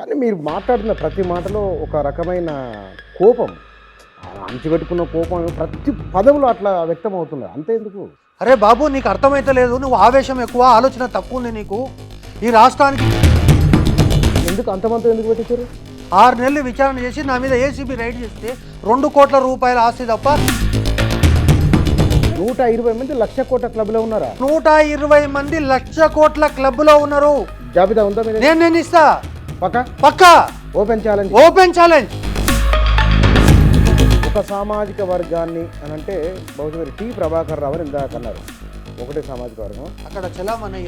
కానీ మీరు మాట్లాడుతున్న ప్రతి మాటలో ఒక రకమైన కోపం, అణచిపెట్టుకున్న కోపం ప్రతి పదంలో అట్లా వ్యక్తం అవుతుంది. అంతే ఎందుకు? అరే బాబు, నీకు అర్థమైతే లేదు. నువ్వు ఆవేశం ఎక్కువ, ఆలోచన తక్కువ ఉంది నీకు. ఈ రాష్ట్రానికి ఎందుకు అంతమంది ఎందుకు పెట్టించారు? 6 నెలలు విచారణ చేసి నా మీద ఏసీబీ రైడ్ చేస్తే 2 కోట్ల రూపాయల ఆస్తి తప్ప 120 మంది 1,00,000 కోట్ల క్లబ్లో ఉన్నారా? 120 మంది 1,00,000 కోట్ల క్లబ్లో ఉన్నారు. జాబితా ఉందా మీరు? నేను ఇస్తా పక్కా ఓపెన్ ఛాలెంజ్. ఒక సామాజిక వర్గాన్ని అని అంటే బహుశా మీరు టీ ప్రభాకర్ రావు అని ఇందాక అన్నారు. ఒకటే సామాజిక వర్గం అక్కడ చలామణి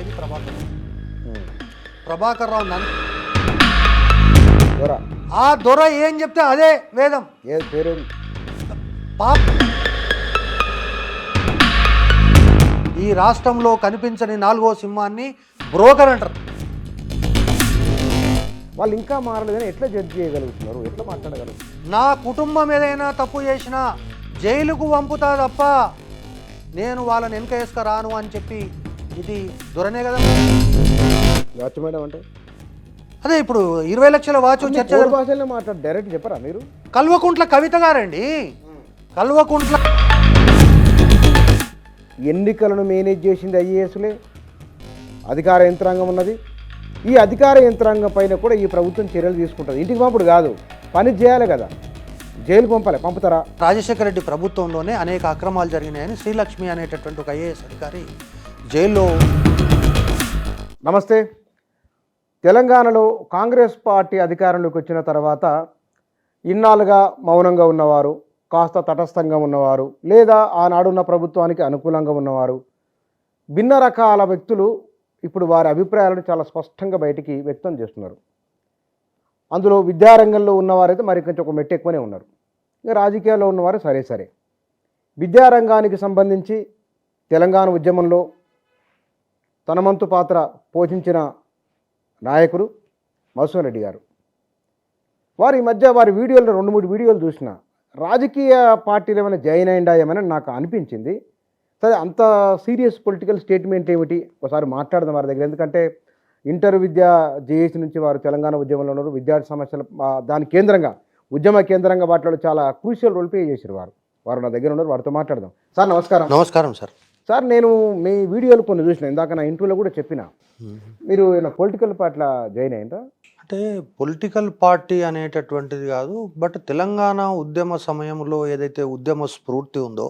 ప్రభాకర్ రావు నన్ను దొర. ఆ దొర ఏం చెప్తే అదే వేదం. ఏ పేరు? ఈ రాష్ట్రంలో కనిపించని 4వ సింహాన్ని బ్రోకర్ అంటారు. వాళ్ళు ఇంకా మారలేదని ఎట్లా జడ్జి చేయగలుగుతున్నారు? ఎట్లా మాట్లాడగలుగుతున్నారు? నా కుటుంబం ఏదైనా తప్పు చేసినా జైలుకు పంపుతా తప్ప నేను వాళ్ళని వెనక వేసుకురాను అని చెప్పి ఇది దొరనే కదా. వాచ్మేడం అంటే అదే ఇప్పుడు 20 లక్షల వాచ్ చర్చ భాషలో మాట్లాడు. డైరెక్ట్ చెప్పరా మీరు? కల్వకుంట్ల కవిత గారండి. కల్వకుంట్ల ఎన్నికలను మేనేజ్ చేసింది ఐఏఎస్లే. అధికార యంత్రాంగం ఉన్నది. ఈ అధికార యంత్రాంగం పైన కూడా ఈ ప్రభుత్వం చర్యలు తీసుకుంటుంది. ఇంటికి పంపుడు కాదు, పని చేయాలి కదా. జైలు పంపుతారా? రాజశేఖర రెడ్డి ప్రభుత్వంలోనే అనేక అక్రమాలు జరిగినాయని శ్రీలక్ష్మి అనేటటువంటి ఒక ఐఏఎస్ అధికారి జైల్లో. నమస్తే. తెలంగాణలో కాంగ్రెస్ పార్టీ అధికారంలోకి వచ్చిన తర్వాత ఇన్నాళ్ళుగా మౌనంగా ఉన్నవారు, కాస్త తటస్థంగా ఉన్నవారు, లేదా ఆనాడున్న ప్రభుత్వానికి అనుకూలంగా ఉన్నవారు, భిన్న రకాల వ్యక్తులు ఇప్పుడు వారి అభిప్రాయాలను చాలా స్పష్టంగా బయటికి వ్యక్తం చేస్తున్నారు. అందులో విద్యారంగంలో ఉన్నవారైతే మరి కొంచెం ఒక మెట్టు ఎక్కువనే ఉన్నారు. ఇంకా రాజకీయాల్లో ఉన్నవారు సరే. విద్యారంగానికి సంబంధించి తెలంగాణ ఉద్యమంలో తనమంతు పాత్ర పోషించిన నాయకుడు మధుసూదన్ రెడ్డి గారు. వారి మధ్య వారి వీడియోలు 2-3 వీడియోలు చూసిన రాజకీయ పార్టీలు ఏమైనా జాయిన్ అయ్యామని నాకు అనిపించింది. సరే, అంత సీరియస్ పొలిటికల్ స్టేట్మెంట్ ఏమిటి ఒకసారి మాట్లాడదాం వారి దగ్గర. ఎందుకంటే ఇంటర్ విద్యా జేఏసీ నుంచి వారు తెలంగాణ ఉద్యమంలో ఉన్నారు. విద్యార్థి సమస్యలు దాని కేంద్రంగా, ఉద్యమ కేంద్రంగా వాటిలో చాలా క్రూషియల్ రోల్ ప్లే చేశారు వారు నా దగ్గర ఉన్నారు. వారితో మాట్లాడదాం. సార్ నమస్కారం. నమస్కారం సార్. సార్, నేను మీ వీడియోలు కొన్ని చూసిన, ఇందాక నా ఇంటర్వ్యూలో కూడా చెప్పిన, మీరు పొలిటికల్ పార్టీలో జాయిన్ అయ్యిందా? అంటే పొలిటికల్ పార్టీ అనేటటువంటిది కాదు, బట్ తెలంగాణ ఉద్యమ సమయంలో ఏదైతే ఉద్యమ స్ఫూర్తి ఉందో,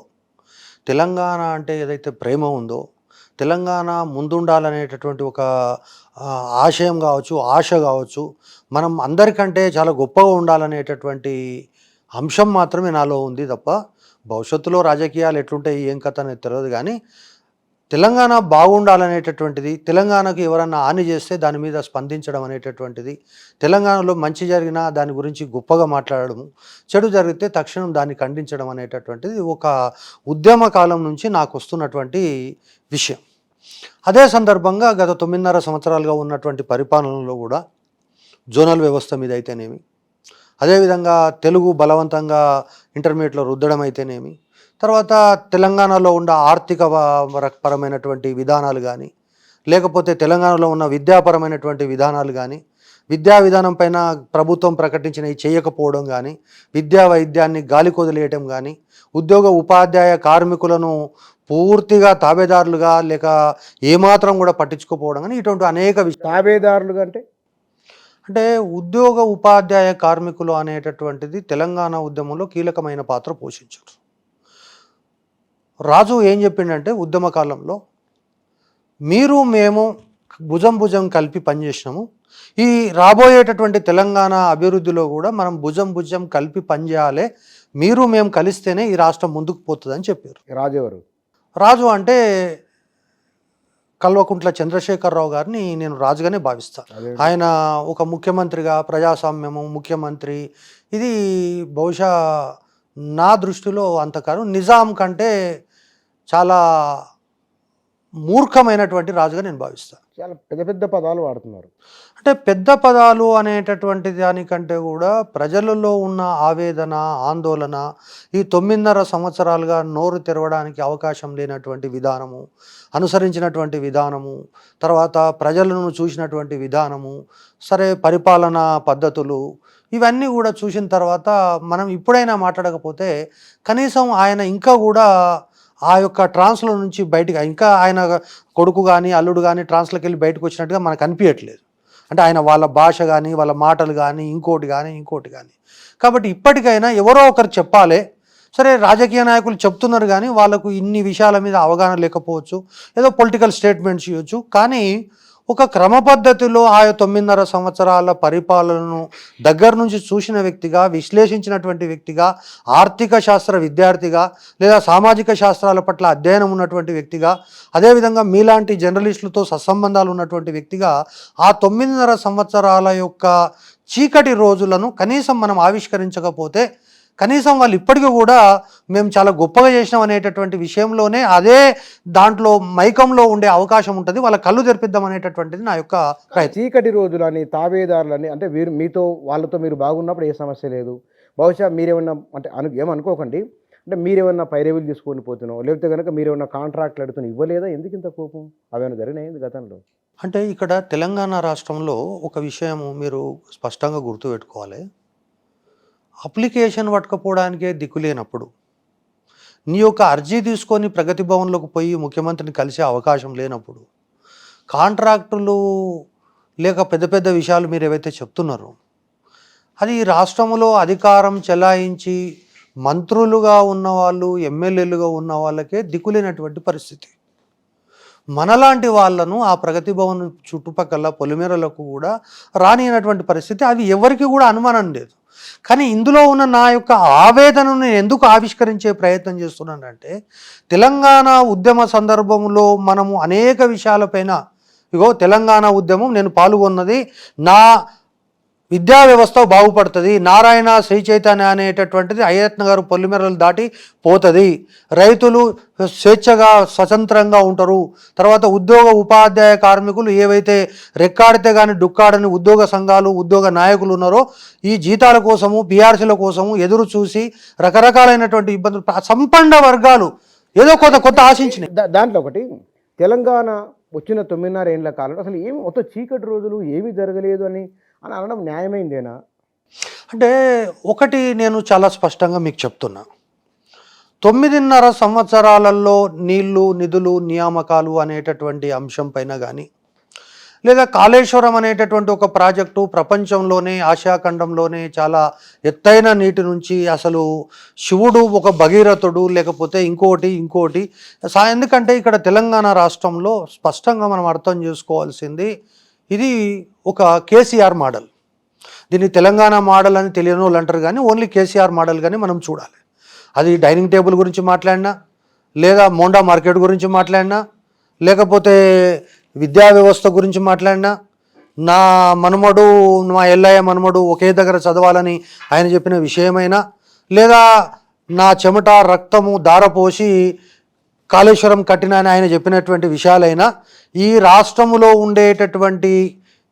తెలంగాణ అంటే ఏదైతే ప్రేమ ఉందో, తెలంగాణ ముందుండాలనేటటువంటి ఒక ఆశయం కావచ్చు, ఆశ కావచ్చు, మనం అందరికంటే చాలా గొప్పగా ఉండాలనేటటువంటి అంశం మాత్రమే నాలో ఉంది తప్ప భవిష్యత్తులో రాజకీయాలు ఎట్లుంటాయి ఏం కథ అనేది తెలియదు. కానీ తెలంగాణ బాగుండాలనేటటువంటిది, తెలంగాణకు ఎవరన్నా హాని చేస్తే దాని మీద స్పందించడం అనేటటువంటిది, తెలంగాణలో మంచి జరిగినా దాని గురించి గొప్పగా మాట్లాడడం, చెడు జరిగితే తక్షణం దాన్ని ఖండించడం అనేటటువంటిది ఒక ఉద్యమ కాలం నుంచి నాకు వస్తున్నటువంటి విషయం. అదే సందర్భంగా గత 9.5 సంవత్సరాలుగా ఉన్నటువంటి పరిపాలనలో కూడా జోనల్ వ్యవస్థ మీద అయితేనేమి, అదేవిధంగా తెలుగు బలవంతంగా ఇంటర్మీడియట్లో రుద్దడం అయితేనేమి, తర్వాత తెలంగాణలో ఉన్న ఆర్థిక పరమైనటువంటి విధానాలు కానీ, లేకపోతే తెలంగాణలో ఉన్న విద్యాపరమైనటువంటి విధానాలు కానీ, విద్యా విధానం పైన ప్రభుత్వం ప్రకటించినవి చేయకపోవడం కానీ, విద్యా వైద్యాన్ని గాలి కొదిలేయటం కానీ, ఉద్యోగ ఉపాధ్యాయ కార్మికులను పూర్తిగా తాబేదారులుగా లేక ఏమాత్రం కూడా పట్టించుకోపోవడం కానీ, ఇటువంటి అనేక తాబేదారులుగా అంటే ఉద్యోగ ఉపాధ్యాయ కార్మికులు అనేటటువంటిది తెలంగాణ ఉద్యమంలో కీలకమైన పాత్ర పోషించారు. రాజు ఏం చెప్పిండంటే ఉద్యమ కాలంలో మీరు మేము భుజం కలిపి పనిచేసినాము, ఈ రాబోయేటటువంటి తెలంగాణ అభివృద్ధిలో కూడా మనం భుజం కలిపి పనిచేయాలి, మీరు మేము కలిస్తేనే ఈ రాష్ట్రం ముందుకు పోతుందని చెప్పారు. రాజు ఎవరు? రాజు అంటే కల్వకుంట్ల చంద్రశేఖరరావు గారిని నేను రాజుగానే భావిస్తాను. ఆయన ఒక ముఖ్యమంత్రిగా, ప్రజాస్వామ్యము ముఖ్యమంత్రి, ఇది బహుశా నా దృష్టిలో అంతకాలం నిజాం కంటే చాలా మూర్ఖమైనటువంటి రాజుగా నేను భావిస్తాను. చాలా పెద్ద పెద్ద పదాలు వాడుతున్నారు. అంటే పెద్ద పదాలు అనేటటువంటి దానికంటే కూడా ప్రజలలో ఉన్న ఆవేదన, ఆందోళన, ఈ 9.5 సంవత్సరాలుగా నోరు తెరవడానికి అవకాశం లేనటువంటి విధానము, అనుసరించినటువంటి విధానము, తర్వాత ప్రజలను చూసినటువంటి విధానము, సరే పరిపాలనా పద్ధతులు, ఇవన్నీ కూడా చూసిన తర్వాత మనం ఇప్పుడైనా మాట్లాడకపోతే కనీసం ఆయన ఇంకా కూడా ఆ యొక్క ట్రాన్స్లో నుంచి బయటకు, ఇంకా ఆయన కొడుకు కానీ అల్లుడు కానీ ట్రాన్స్లోకి వెళ్ళి బయటకు వచ్చినట్టుగా మనకు అనిపించట్లేదు. అంటే ఆయన వాళ్ళ భాష కానీ వాళ్ళ మాటలు కానీ ఇంకోటి కానీ. కాబట్టి ఇప్పటికైనా ఎవరో ఒకరు చెప్పాలి. సరే రాజకీయ నాయకులు చెప్తున్నారు కానీ వాళ్ళకు ఇన్ని విషయాల మీద అవగాహన లేకపోవచ్చు, ఏదో పొలిటికల్ స్టేట్మెంట్స్ ఇవ్వచ్చు. కానీ ఒక క్రమ పద్ధతిలో ఆ 9.5 సంవత్సరాల పరిపాలనను దగ్గర నుంచి చూసిన వ్యక్తిగా, విశ్లేషించినటువంటి వ్యక్తిగా, ఆర్థిక శాస్త్ర విద్యార్థిగా లేదా సామాజిక శాస్త్రాల పట్ల అధ్యయనం ఉన్నటువంటి వ్యక్తిగా, అదేవిధంగా మీలాంటి జర్నలిస్టులతో సత్సంబంధాలు ఉన్నటువంటి వ్యక్తిగా ఆ 9.5 సంవత్సరాల యొక్క చీకటి రోజులను కనీసం మనం ఆవిష్కరించకపోతే, కనీసం వాళ్ళు ఇప్పటికీ కూడా మేము చాలా గొప్పగా చేసినాం అనేటటువంటి విషయంలోనే అదే దాంట్లో మైకంలో ఉండే అవకాశం ఉంటుంది. వాళ్ళ కళ్ళు తెరిపిద్దాం అనేటటువంటిది నా యొక్క ప్రయత్నం. చీకటి రోజులని, తావేదారులని, అంటే మీతో వాళ్ళతో మీరు బాగున్నప్పుడు ఏ సమస్య లేదు. బహుశా మీరేమన్నా అంటే ఏమనుకోకండి, అంటే మీరేమన్నా పైరేవులు తీసుకొని పోతున్నావు, లేకపోతే కనుక మీరేమన్నా కాంట్రాక్ట్లు అడుగుతున్నా ఇవ్వలేదా? ఎందుకు ఇంత కోపం? అవేమైనా జరిగినాయి గతంలో? అంటే ఇక్కడ తెలంగాణ రాష్ట్రంలో ఒక విషయం మీరు స్పష్టంగా గుర్తుపెట్టుకోవాలి. అప్లికేషన్ పట్టుకపోవడానికే దిక్కు లేనప్పుడు, నీ యొక్క అర్జీ తీసుకొని ప్రగతి భవన్లోకి పోయి ముఖ్యమంత్రిని కలిసే అవకాశం లేనప్పుడు, కాంట్రాక్టులు లేక పెద్ద పెద్ద విషయాలు మీరు ఏవైతే చెప్తున్నారో అది రాష్ట్రంలో అధికారం చెలాయించి మంత్రులుగా ఉన్నవాళ్ళు, ఎమ్మెల్యేలుగా ఉన్న వాళ్ళకే దిక్కులేనటువంటి పరిస్థితి. మనలాంటి వాళ్ళను ఆ ప్రగతి భవన్ చుట్టుపక్కల పొలిమేరలకు కూడా రానియనటువంటి పరిస్థితి. అవి ఎవరికి కూడా అనుమానం లేదు. కానీ ఇందులో ఉన్న నా యొక్క ఆవేదనను నేను ఎందుకు ఆవిష్కరించే ప్రయత్నం చేస్తున్నానంటే, తెలంగాణ ఉద్యమ సందర్భంలో మనము అనేక విషయాలపైన, తెలంగాణ ఉద్యమం నేను పాల్గొన్నది, నా విద్యా వ్యవస్థ బాగుపడుతుంది, నారాయణ శ్రీ చైతన్య అనేటటువంటిది అయ్యత్న గారు పొలిమేరలు దాటి పోతుంది, రైతులు స్వేచ్ఛగా స్వతంత్రంగా ఉంటారు, తర్వాత ఉద్యోగ ఉపాధ్యాయ కార్మికులు ఏవైతే రెక్కాడితే కానీ డుక్కాడని ఉద్యోగ సంఘాలు, ఉద్యోగ నాయకులు ఉన్నారో ఈ జీతాల కోసము, పిఆర్సీల కోసము ఎదురు చూసి రకరకాలైనటువంటి ఇబ్బందులు సంపన్న వర్గాలు ఏదో కొత్త ఆశించినాయి. దాంట్లో ఒకటి, తెలంగాణ వచ్చిన 9.5 ఏళ్ల కాలంలో అసలు ఏమి మొత్తం చీకటి రోజులు ఏమీ జరగలేదు అని అనడం న్యాయమైందేనా? అంటే ఒకటి నేను చాలా స్పష్టంగా మీకు చెప్తున్నా, 9.5 సంవత్సరాలలో నీళ్లు, నిధులు, నియామకాలు అనేటటువంటి అంశం పైన కానీ, లేదా కాళేశ్వరం అనేటటువంటి ఒక ప్రాజెక్టు ప్రపంచంలోనే, ఆసియాఖండంలోనే చాలా ఎత్తైన నీటి నుంచి అసలు శివుడు ఒక భగీరథుడు లేకపోతే ఇంకోటి ఎందుకంటే ఇక్కడ తెలంగాణ రాష్ట్రంలో స్పష్టంగా మనం అర్థం చేసుకోవాల్సింది, ఇది ఒక కేసీఆర్ మోడల్. దీన్ని తెలంగాణ మోడల్ అని తెలియని వాళ్ళు అంటారు కానీ ఓన్లీ కేసీఆర్ మోడల్ కానీ మనం చూడాలి. అది డైనింగ్ టేబుల్ గురించి మాట్లాడినా, లేదా మోండా మార్కెట్ గురించి మాట్లాడినా, లేకపోతే విద్యా వ్యవస్థ గురించి మాట్లాడినా, నా మనమడు, మా ఎల్లయ్య మనమడు ఒకే దగ్గర చదవాలని ఆయన చెప్పిన విషయమైనా, లేదా నా చెమట రక్తము దారపోసి కాళేశ్వరం కట్టిన ఆయన చెప్పినటువంటి విషయాలైనా, ఈ రాష్ట్రంలో ఉండేటటువంటి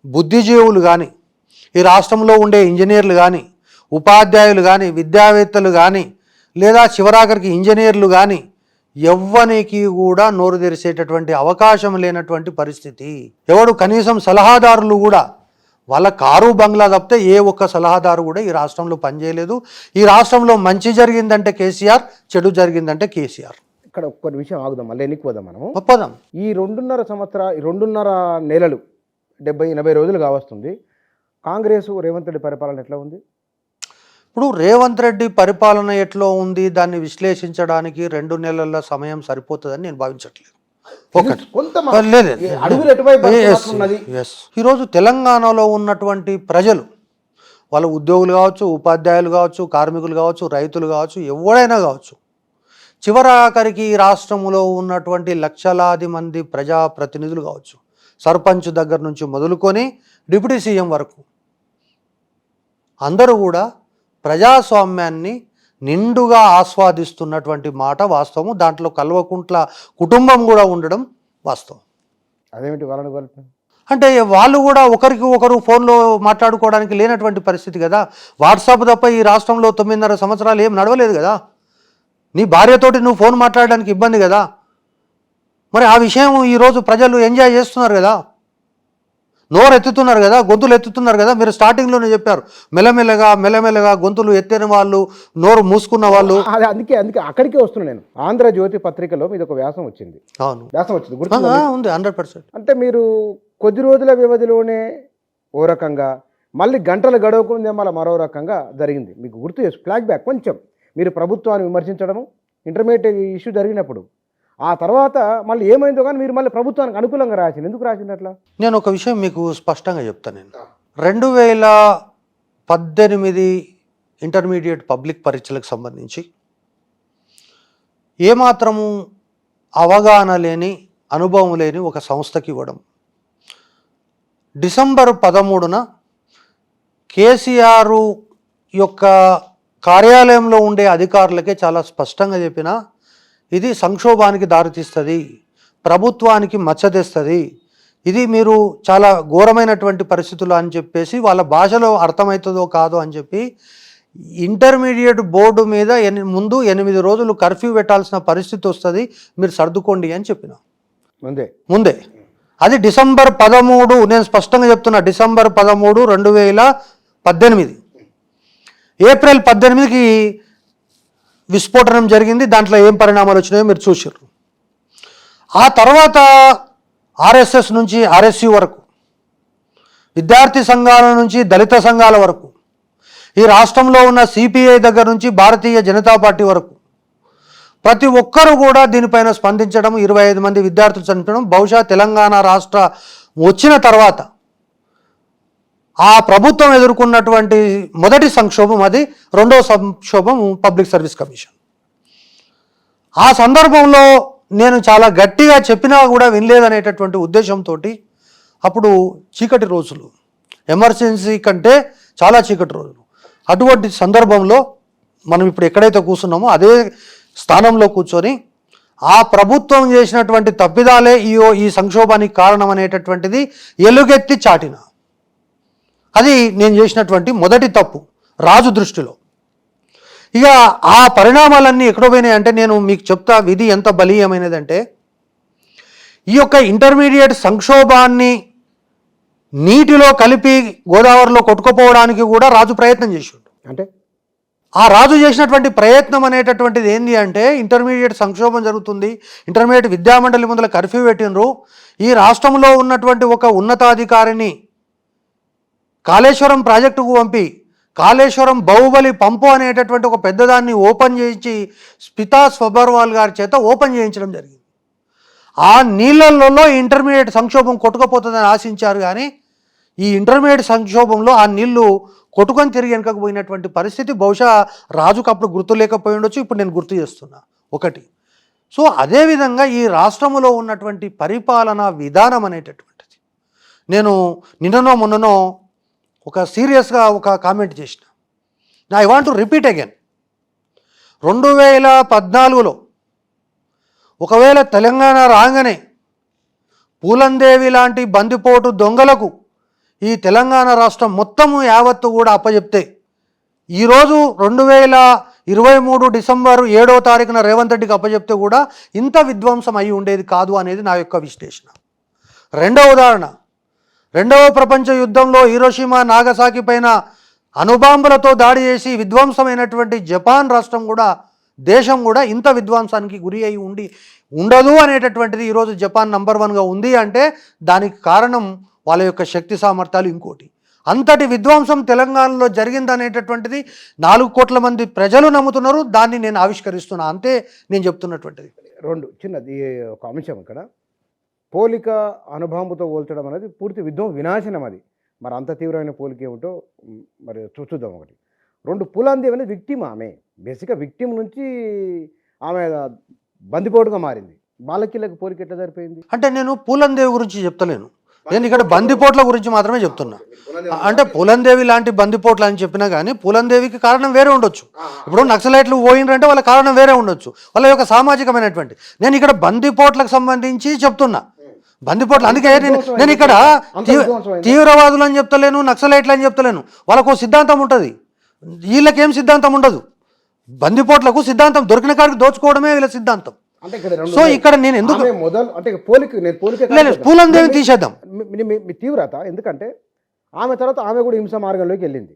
బుద్ధిజీవులు కానీ, ఈ రాష్ట్రంలో ఉండే ఇంజనీర్లు కానీ, ఉపాధ్యాయులు కానీ, విద్యావేత్తలు కానీ, లేదా చివరాఖరికి ఇంజనీర్లు కానీ ఎవ్వనికి కూడా నోరు తెరిచేటటువంటి అవకాశం లేనటువంటి పరిస్థితి. ఎవడు కనీసం సలహాదారులు కూడా, వాళ్ళ కారు బంగ్లా తప్పితే ఏ ఒక్క సలహాదారు కూడా ఈ రాష్ట్రంలో పనిచేయలేదు. ఈ రాష్ట్రంలో మంచి జరిగిందంటే కేసీఆర్, చెడు జరిగిందంటే కేసీఆర్. ఇక్కడ ఒక్క విషయం ఆగుదాం, మళ్ళీ ఎన్నికపోదాం మనము. ఒప్పదాం. ఈ 2.5 నెలలు 70-80 రోజులు కావస్తుంది. కాంగ్రెస్ రేవంత్ రెడ్డి పరిపాలన ఎట్లా ఉంది? ఇప్పుడు రేవంత్ రెడ్డి పరిపాలన ఎట్లా ఉంది దాన్ని విశ్లేషించడానికి 2 నెలల సమయం సరిపోతుందని నేను భావించట్లేదు. ఈరోజు తెలంగాణలో ఉన్నటువంటి ప్రజలు, వాళ్ళ ఉద్యోగులు కావచ్చు, ఉపాధ్యాయులు కావచ్చు, కార్మికులు కావచ్చు, రైతులు కావచ్చు, ఎవరైనా కావచ్చు, చివరాఖరికి రాష్ట్రంలో ఉన్నటువంటి లక్షలాది మంది ప్రజాప్రతినిధులు కావచ్చు, సర్పంచ్ దగ్గర నుంచి మొదలుకొని డిప్యూటీ సీఎం వరకు అందరూ కూడా ప్రజాస్వామ్యాన్ని నిండుగా ఆస్వాదిస్తున్నటువంటి మాట వాస్తవం. దాంట్లో కల్వకుంట్ల కుటుంబం కూడా ఉండడం వాస్తవం. అదేమిటి వాళ్ళని కలిపి? అంటే వాళ్ళు కూడా ఒకరికి ఒకరు ఫోన్లో మాట్లాడుకోవడానికి లేనటువంటి పరిస్థితి కదా. వాట్సాప్ తప్ప ఈ రాష్ట్రంలో 9.5 సంవత్సరాలు ఏం నడవలేదు కదా. నీ భార్యతోటి నువ్వు ఫోన్ మాట్లాడడానికి ఇబ్బంది కదా. మరి ఆ విషయం ఈరోజు ప్రజలు ఎంజాయ్ చేస్తున్నారు కదా, నోరు ఎత్తుతున్నారు కదా, గొంతులు ఎత్తుతున్నారు కదా. మీరు స్టార్టింగ్లోనే చెప్పారు, మెల్లమెల్లగా గొంతులు ఎత్తిన వాళ్ళు, నోరు మూసుకున్న వాళ్ళు. అదే అందుకే అక్కడికే వస్తున్నాను నేను. ఆంధ్రజ్యోతి పత్రికలో మీద ఒక వ్యాసం వచ్చింది. అవును, వ్యాసం వచ్చింది గుర్తుందా? ఉంది 100%. అంటే మీరు కొద్ది రోజుల వ్యవధిలోనే ఓ రకంగా, మళ్ళీ గంటలు గడవకుందే మళ్ళీ మరో రకంగా జరిగింది. మీకు గుర్తు చేసి ఫ్లాగ్ బ్యాక్ కొంచెం, మీరు ప్రభుత్వాన్ని విమర్శించడము ఇంటర్మీడియట్ ఇష్యూ జరిగినప్పుడు, ఆ తర్వాత మళ్ళీ ఏమైందో కానీ మీరు మళ్ళీ ప్రభుత్వానికి అనుకూలంగా రాసింది. ఎందుకు రాసింది అట్లా? నేను ఒక విషయం మీకు స్పష్టంగా చెప్తాను. నేను 2018 ఇంటర్మీడియట్ పబ్లిక్ పరీక్షలకు సంబంధించి ఏమాత్రము అవగాహన లేని, అనుభవం లేని ఒక సంస్థకి ఇవ్వడం, డిసెంబర్ 13న కేసీఆర్ యొక్క కార్యాలయంలో ఉండే అధికారులకే చాలా స్పష్టంగా చెప్పిన, ఇది సంక్షోభానికి దారితీస్తుంది, ప్రభుత్వానికి మచ్చ తెస్తుంది, ఇది మీరు చాలా ఘోరమైనటువంటి పరిస్థితులు అని చెప్పేసి, వాళ్ళ భాషలో అర్థమవుతుందో కాదో అని చెప్పి ఇంటర్మీడియట్ బోర్డు మీద ముందు 8 రోజులు కర్ఫ్యూ పెట్టాల్సిన పరిస్థితి వస్తుంది, మీరు సర్దుకోండి అని చెప్పిన ముందే. అది డిసెంబర్ 13, నేను స్పష్టంగా చెప్తున్నా, డిసెంబర్ 13, 2018. ఏప్రిల్ 18కి విస్ఫోటనం జరిగింది. దాంట్లో ఏం పరిణామాలు వచ్చినాయో మీరు చూసారు. ఆ తర్వాత ఆర్ఎస్ఎస్ నుంచి ఆర్ఎస్యు వరకు, విద్యార్థి సంఘాల నుంచి దళిత సంఘాల వరకు, ఈ రాష్ట్రంలో ఉన్న సిపిఐ దగ్గర నుంచి భారతీయ జనతా పార్టీ వరకు ప్రతి ఒక్కరూ కూడా దీనిపైన స్పందించడం, 25 మంది విద్యార్థులు చనిపోవడం. బహుశా తెలంగాణ రాష్ట్ర వచ్చిన తర్వాత ఆ ప్రభుత్వం ఎదుర్కొన్నటువంటి మొదటి సంక్షోభం అది. రెండవ సంక్షోభం పబ్లిక్ సర్వీస్ కమిషన్. ఆ సందర్భంలో నేను చాలా గట్టిగా చెప్పినా కూడా వినలేదనేటటువంటి ఉద్దేశంతో అప్పుడు చీకటి రోజులు, ఎమర్జెన్సీ కంటే చాలా చీకటి రోజులు, అటువంటి సందర్భంలో మనం ఇప్పుడు ఎక్కడైతే కూర్చున్నామో అదే స్థానంలో కూర్చొని ఆ ప్రభుత్వం చేసినటువంటి తప్పిదాలే ఈ సంక్షోభానికి కారణం అనేటటువంటిది ఎలుగెత్తి చాటిన. అది నేను చేసినటువంటి మొదటి తప్పు రాజు దృష్టిలో. ఇక ఆ పరిణామాలన్నీ ఎక్కడో పోయినాయి అంటే, నేను మీకు చెప్తా విధి ఎంత బలీయమైనదంటే, ఈ యొక్క ఇంటర్మీడియట్ సంక్షోభాన్ని నీటిలో కలిపి గోదావరిలో కొట్టుకుపోవడానికి కూడా రాజు ప్రయత్నం చేసిండు. అంటే ఆ రాజు చేసినటువంటి ప్రయత్నం అనేటటువంటిది ఏంటి అంటే, ఇంటర్మీడియట్ సంక్షోభం జరుగుతుంది, ఇంటర్మీడియట్ విద్యామండలి ముందర కర్ఫ్యూ పెట్టినరు, ఈ రాష్ట్రంలో ఉన్నటువంటి ఒక ఉన్నతాధికారిని కాళేశ్వరం ప్రాజెక్టుకు పంపి, కాళేశ్వరం బాహుబలి పంపు అనేటటువంటి ఒక పెద్దదాన్ని ఓపెన్ చేయించి స్పితా స్వబర్వాల్ గారి చేత ఓపెన్ చేయించడం జరిగింది. ఆ నీళ్ళల్లో ఇంటర్మీడియట్ సంక్షోభం కొట్టుకుపోతుందని ఆశించారు, కానీ ఈ ఇంటర్మీడియట్ సంక్షోభంలో ఆ నీళ్లు కొట్టుకొని తిరిగి వెనకపోయినటువంటి పరిస్థితి బహుశా రాజుకు అప్పుడు గుర్తు లేకపోయి ఉండొచ్చు. ఇప్పుడు నేను గుర్తు చేస్తున్నా ఒకటి. సో అదేవిధంగా ఈ రాష్ట్రంలో ఉన్నటువంటి పరిపాలనా విధానం అనేటటువంటిది, నేను నిన్ననో మొన్ననో ఒక సీరియస్గా ఒక కామెంట్ చేసిన. I want to repeat again. 2014లో ఒకవేళ తెలంగాణ రాగానే పూలందేవి లాంటి బందిపోటు దొంగలకు ఈ తెలంగాణ రాష్ట్రం మొత్తము యావత్తు కూడా అప్పచెప్తే, ఈరోజు 2023 డిసెంబర్ 7వ తారీఖున రేవంత్ రెడ్డికి అప్పచెప్తే కూడా ఇంత విధ్వంసం అయి ఉండేది కాదు అనేది నా యొక్క విశ్లేషణ. రెండవ ఉదాహరణ, 2వ ప్రపంచ యుద్ధంలో హీరోషిమా నాగసాకి పైన అణుబాంబులతో దాడి చేసి విధ్వంసమైనటువంటి జపాన్ రాష్ట్రం కూడా, దేశం కూడా ఇంత విధ్వంసానికి గురి అయి ఉండదు అనేటటువంటిది ఈరోజు జపాన్ నంబర్ 1గా ఉంది అంటే దానికి కారణం వాళ్ళ యొక్క శక్తి సామర్థ్యాలు. ఇంకోటి, అంతటి విధ్వంసం తెలంగాణలో జరిగిందనేటటువంటిది 4 కోట్ల మంది ప్రజలు నమ్ముతున్నారు. దాన్ని నేను ఆవిష్కరిస్తున్నా, అంతే నేను చెప్తున్నటువంటిది. రెండు చిన్నది ఒక అంశం ఇక్కడ, పోలిక అణుబాంబుతో పోల్చడం అనేది పూర్తి వినాశనం. అది మరి అంత తీవ్రమైన పోలిక ఏమిటో మరి చూద్దాం. ఒకటి, 2, పూలందేవి అనేది విక్టిమ్. ఆమె బేసిక్గా విక్టిమ్ నుంచి ఆమె బందిపోటుగా మారింది. బాలకిలకు పోలిక ఎట్లా సరిపోయింది అంటే నేను పూలందేవి గురించి చెప్తలేను. నేను ఇక్కడ బందిపోట్ల గురించి మాత్రమే చెప్తున్నా. అంటే పూలందేవి లాంటి బందిపోట్లు అని చెప్పినా కానీ పూలందేవికి కారణం వేరే ఉండొచ్చు. ఇప్పుడు నక్సలైట్లు పోయినరంటే వాళ్ళ కారణం వేరే ఉండొచ్చు, వాళ్ళ యొక్క సామాజికమైనటువంటి. నేను ఇక్కడ బందిపోట్లకు సంబంధించి చెప్తున్నా. బందిపోట్లు అందుకే నేను ఇక్కడ తీవ్రవాదులు అని చెప్తలేను, నక్సలైట్లు అని చెప్తలేను. వాళ్ళకు సిద్ధాంతం ఉంటుంది, వీళ్ళకేం సిద్ధాంతం ఉండదు. బందిపోట్లకు సిద్ధాంతం దొరికిన కాడికి దోచుకోవడమే వీళ్ళ సిద్ధాంతం. సో ఇక్కడ నేను ఎందుకు పూలందేవి తీసేద్దాం మీ తీవ్రత, ఎందుకంటే ఆమె తర్వాత ఆమె కూడా హింస మార్గంలోకి వెళ్ళింది.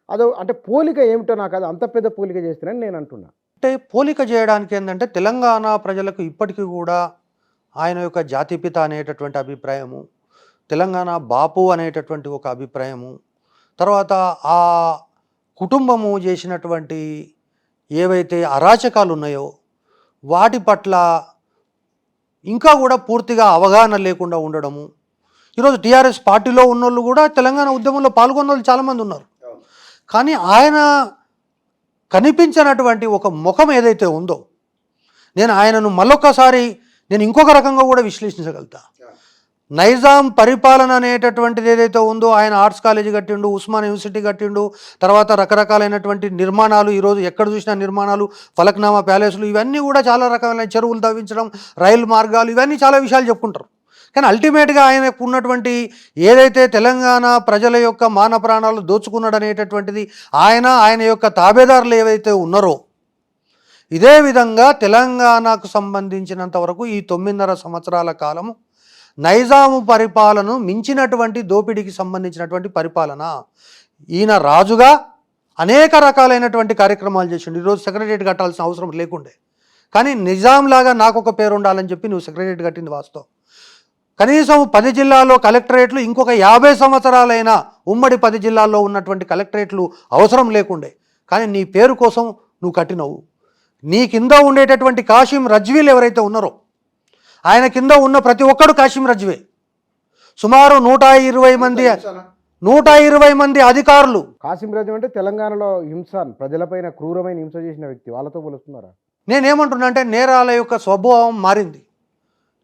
అదో అంటే పోలిక ఏమిటో నాకు అది అంత పెద్ద పోలిక చేస్తున్నాను నేను అంటున్నా. అంటే పోలిక చేయడానికి ఏంటంటే తెలంగాణ ప్రజలకు ఇప్పటికీ కూడా ఆయన యొక్క జాతిపిత అనేటటువంటి అభిప్రాయము, తెలంగాణ బాపు అనేటటువంటి ఒక అభిప్రాయము, తర్వాత ఆ కుటుంబము చేసినటువంటి ఏవైతే అరాచకాలు ఉన్నాయో వాటి పట్ల ఇంకా కూడా పూర్తిగా అవగాహన లేకుండా ఉండడము. ఈరోజు టీఆర్ఎస్ పార్టీలో ఉన్నోళ్ళు కూడా తెలంగాణ ఉద్యమంలో పాల్గొన్న వాళ్ళు చాలామంది ఉన్నారు. కానీ ఆయన కనిపించినటువంటి ఒక ముఖం ఏదైతే ఉందో, నేను ఆయనను మళ్ళొక్కసారి నేను ఇంకొక రకంగా కూడా విశ్లేషించగలుగుతా. నైజాం పరిపాలన అనేటటువంటిది ఏదైతే ఉందో, ఆయన ఆర్ట్స్ కాలేజీ కట్టిండు, ఉస్మాన్ యూనివర్సిటీ కట్టిండు, తర్వాత రకరకాలైనటువంటి నిర్మాణాలు, ఈరోజు ఎక్కడ చూసినా నిర్మాణాలు, ఫలక్నామా ప్యాలెస్లు, ఇవన్నీ కూడా చాలా రకాలైన చెరువులు తవ్వించడం, రైలు మార్గాలు, ఇవన్నీ చాలా విషయాలు చెప్పుకుంటారు. కానీ అల్టిమేట్గా ఆయనకు ఉన్నటువంటి ఏదైతే తెలంగాణ ప్రజల యొక్క మాన ప్రాణాలు దోచుకున్నాడు అనేటటువంటిది ఆయన యొక్క తాబేదారులు ఏవైతే ఉన్నారో, ఇదే విధంగా తెలంగాణకు సంబంధించినంత వరకు ఈ 9.5 సంవత్సరాల కాలము నైజాము పరిపాలన మించినటువంటి దోపిడీకి సంబంధించినటువంటి పరిపాలన. ఈయన రాజుగా అనేక రకాలైనటువంటి కార్యక్రమాలు చేసిండు. ఈరోజు సెక్రటరియట్ కట్టాల్సిన అవసరం లేకుండే, కానీ నిజాంలాగా నాకు ఒక పేరు ఉండాలని చెప్పి నువ్వు సెక్రటరియట్ కట్టింది వాస్తవం. కనీసం 10 జిల్లాల్లో కలెక్టరేట్లు ఇంకొక 50 సంవత్సరాలైనా ఉమ్మడి 10 జిల్లాల్లో ఉన్నటువంటి కలెక్టరేట్లు అవసరం లేకుండే, కానీ నీ పేరు కోసం నువ్వు కట్టినవు. నీ కింద ఉండేటటువంటి కాశీం రజ్వీలు ఎవరైతే ఉన్నారో, ఆయన కింద ఉన్న ప్రతి ఒక్కడు కాశీం రజ్వే. సుమారు 120 మంది అధికారులు. కాశీం రజ్వీ అంటే తెలంగాణలో హింస, ప్రజలపైన క్రూరమైన హింస చేసిన వ్యక్తి, వాళ్ళతో పోలుస్తున్నారా? నేనేమంటున్నా అంటే నేరాల యొక్క స్వభావం మారింది.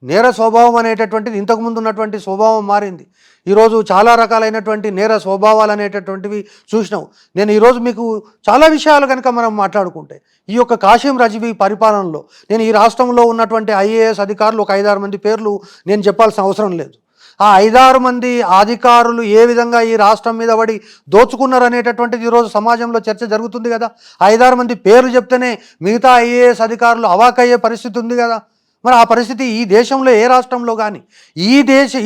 నేర స్వభావం అనేటటువంటిది ఇంతకుముందు ఉన్నటువంటి స్వభావం మారింది. ఈరోజు చాలా రకాలైనటువంటి నేర స్వభావాలు అనేటటువంటివి చూసినావు. నేను ఈరోజు మీకు చాలా విషయాలు కనుక మనం మాట్లాడుకుంటే, ఈ యొక్క కాశీం రజ్వీ పరిపాలనలో నేను ఈ రాష్ట్రంలో ఉన్నటువంటి ఐఏఎస్ అధికారులు ఒక 5-6 మంది పేర్లు నేను చెప్పాల్సిన అవసరం లేదు. ఆ 5-6 మంది అధికారులు ఏ విధంగా ఈ రాష్ట్రం మీద పడి దోచుకున్నారు అనేటటువంటిది ఈరోజు సమాజంలో చర్చ జరుగుతుంది కదా. 5-6 మంది పేర్లు చెప్తేనే మిగతా ఐఏఎస్ అధికారులు అవాకయ్యే పరిస్థితి ఉంది కదా. మరి ఆ పరిస్థితి ఈ దేశంలో ఏ రాష్ట్రంలో కానీ,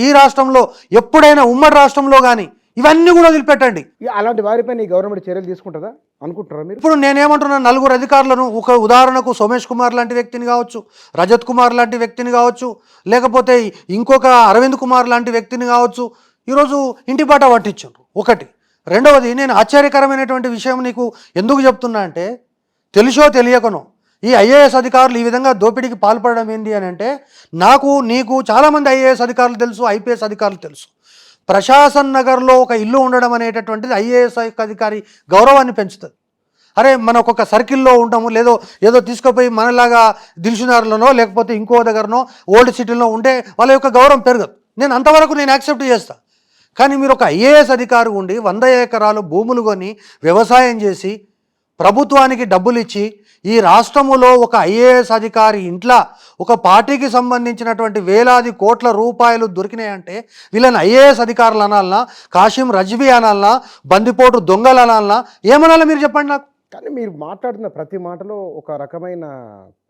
ఈ రాష్ట్రంలో ఎప్పుడైనా ఉమ్మడి రాష్ట్రంలో కానీ ఇవన్నీ కూడా వదిలిపెట్టండి. అలాంటి వారిపై ఈ గవర్నమెంట్ చర్యలు తీసుకుంటుందా అనుకుంటారా మీరు? ఇప్పుడు నేనేమంటున్నాను, 4 అధికారులను, ఒక ఉదాహరణకు సోమేష్ కుమార్ లాంటి వ్యక్తిని కావచ్చు, రజత్ కుమార్ లాంటి వ్యక్తిని కావచ్చు, లేకపోతే ఇంకొక అరవింద్ కుమార్ లాంటి వ్యక్తిని కావచ్చు, ఈరోజు ఇంటి బాట పట్టించారు. ఒకటి. రెండవది, నేను ఆశ్చర్యకరమైనటువంటి విషయం నీకు ఎందుకు చెప్తున్నా అంటే, తెలుసో తెలియకనో ఈ ఐఏఎస్ అధికారులు ఈ విధంగా దోపిడీకి పాల్పడడం ఏంటి అని అంటే, నీకు చాలామంది ఐఏఎస్ అధికారులు తెలుసు, ఐపీఎస్ అధికారులు తెలుసు. ప్రశాసన్ నగర్లో ఒక ఇల్లు ఉండడం అనేటటువంటిది ఐఏఎస్ అధికారి గౌరవాన్ని పెంచుతుంది. అరే మన ఒక్కొక్క సర్కిల్లో ఉంటాము, ఏదో తీసుకుపోయి మనలాగా దిల్సునార్లోనో లేకపోతే ఇంకో దగ్గరనో ఓల్డ్ సిటీలో ఉంటే వాళ్ళ యొక్క గౌరవం పెరగదు. నేను అంతవరకు యాక్సెప్ట్ చేస్తాను. కానీ మీరు ఒక ఐఏఎస్ అధికారి ఉండి 100 ఎకరాలు భూములు కొని వ్యవసాయం చేసి ప్రభుత్వానికి డబ్బులు ఇచ్చి ఈ రాష్ట్రములో ఒక ఐఏఎస్ అధికారి ఇంట్లో ఒక పార్టీకి సంబంధించినటువంటి వేలాది కోట్ల రూపాయలు దొరికినాయంటే వీళ్ళని ఐఏఎస్ అధికారులు అనాలనా, కాశీం రజ్వీ అనాలనా, బందిపోటు దొంగలు అనాలనా, ఏమనాలా మీరు చెప్పండి నాకు. కానీ మీరు మాట్లాడుతున్న ప్రతి మాటలో ఒక రకమైన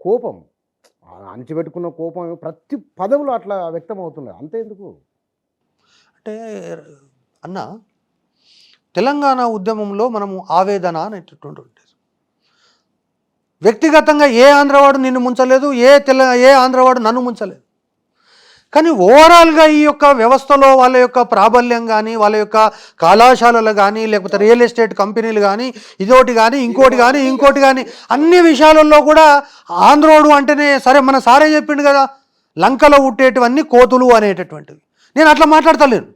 కోపం, అణచిపెట్టుకున్న కోపం ప్రతి పదంలో అట్లా వ్యక్తం అవుతుంది. అంతే ఎందుకు అంటే అన్న, తెలంగాణ ఉద్యమంలో మనము ఆవేదన అనేటటువంటి ఉంటుంది. వ్యక్తిగతంగా ఏ ఆంధ్రవాడు నిన్ను ముంచలేదు, ఏ ఆంధ్రవాడు నన్ను ముంచలేదు. కానీ ఓవరాల్గా ఈ యొక్క వ్యవస్థలో వాళ్ళ యొక్క ప్రాబల్యం కానీ, వాళ్ళ యొక్క కళాశాలలు కానీ, లేకపోతే రియల్ ఎస్టేట్ కంపెనీలు కానీ, ఇదోటి కానీ ఇంకోటి కానీ అన్ని విషయాలలో కూడా ఆంధ్రోడు అంటేనే సరే, మన సారే చెప్పిండు కదా, లంకలో ఉట్టేటివన్నీ కోతులు అనేటటువంటివి. నేను అట్లా మాట్లాడతలేను.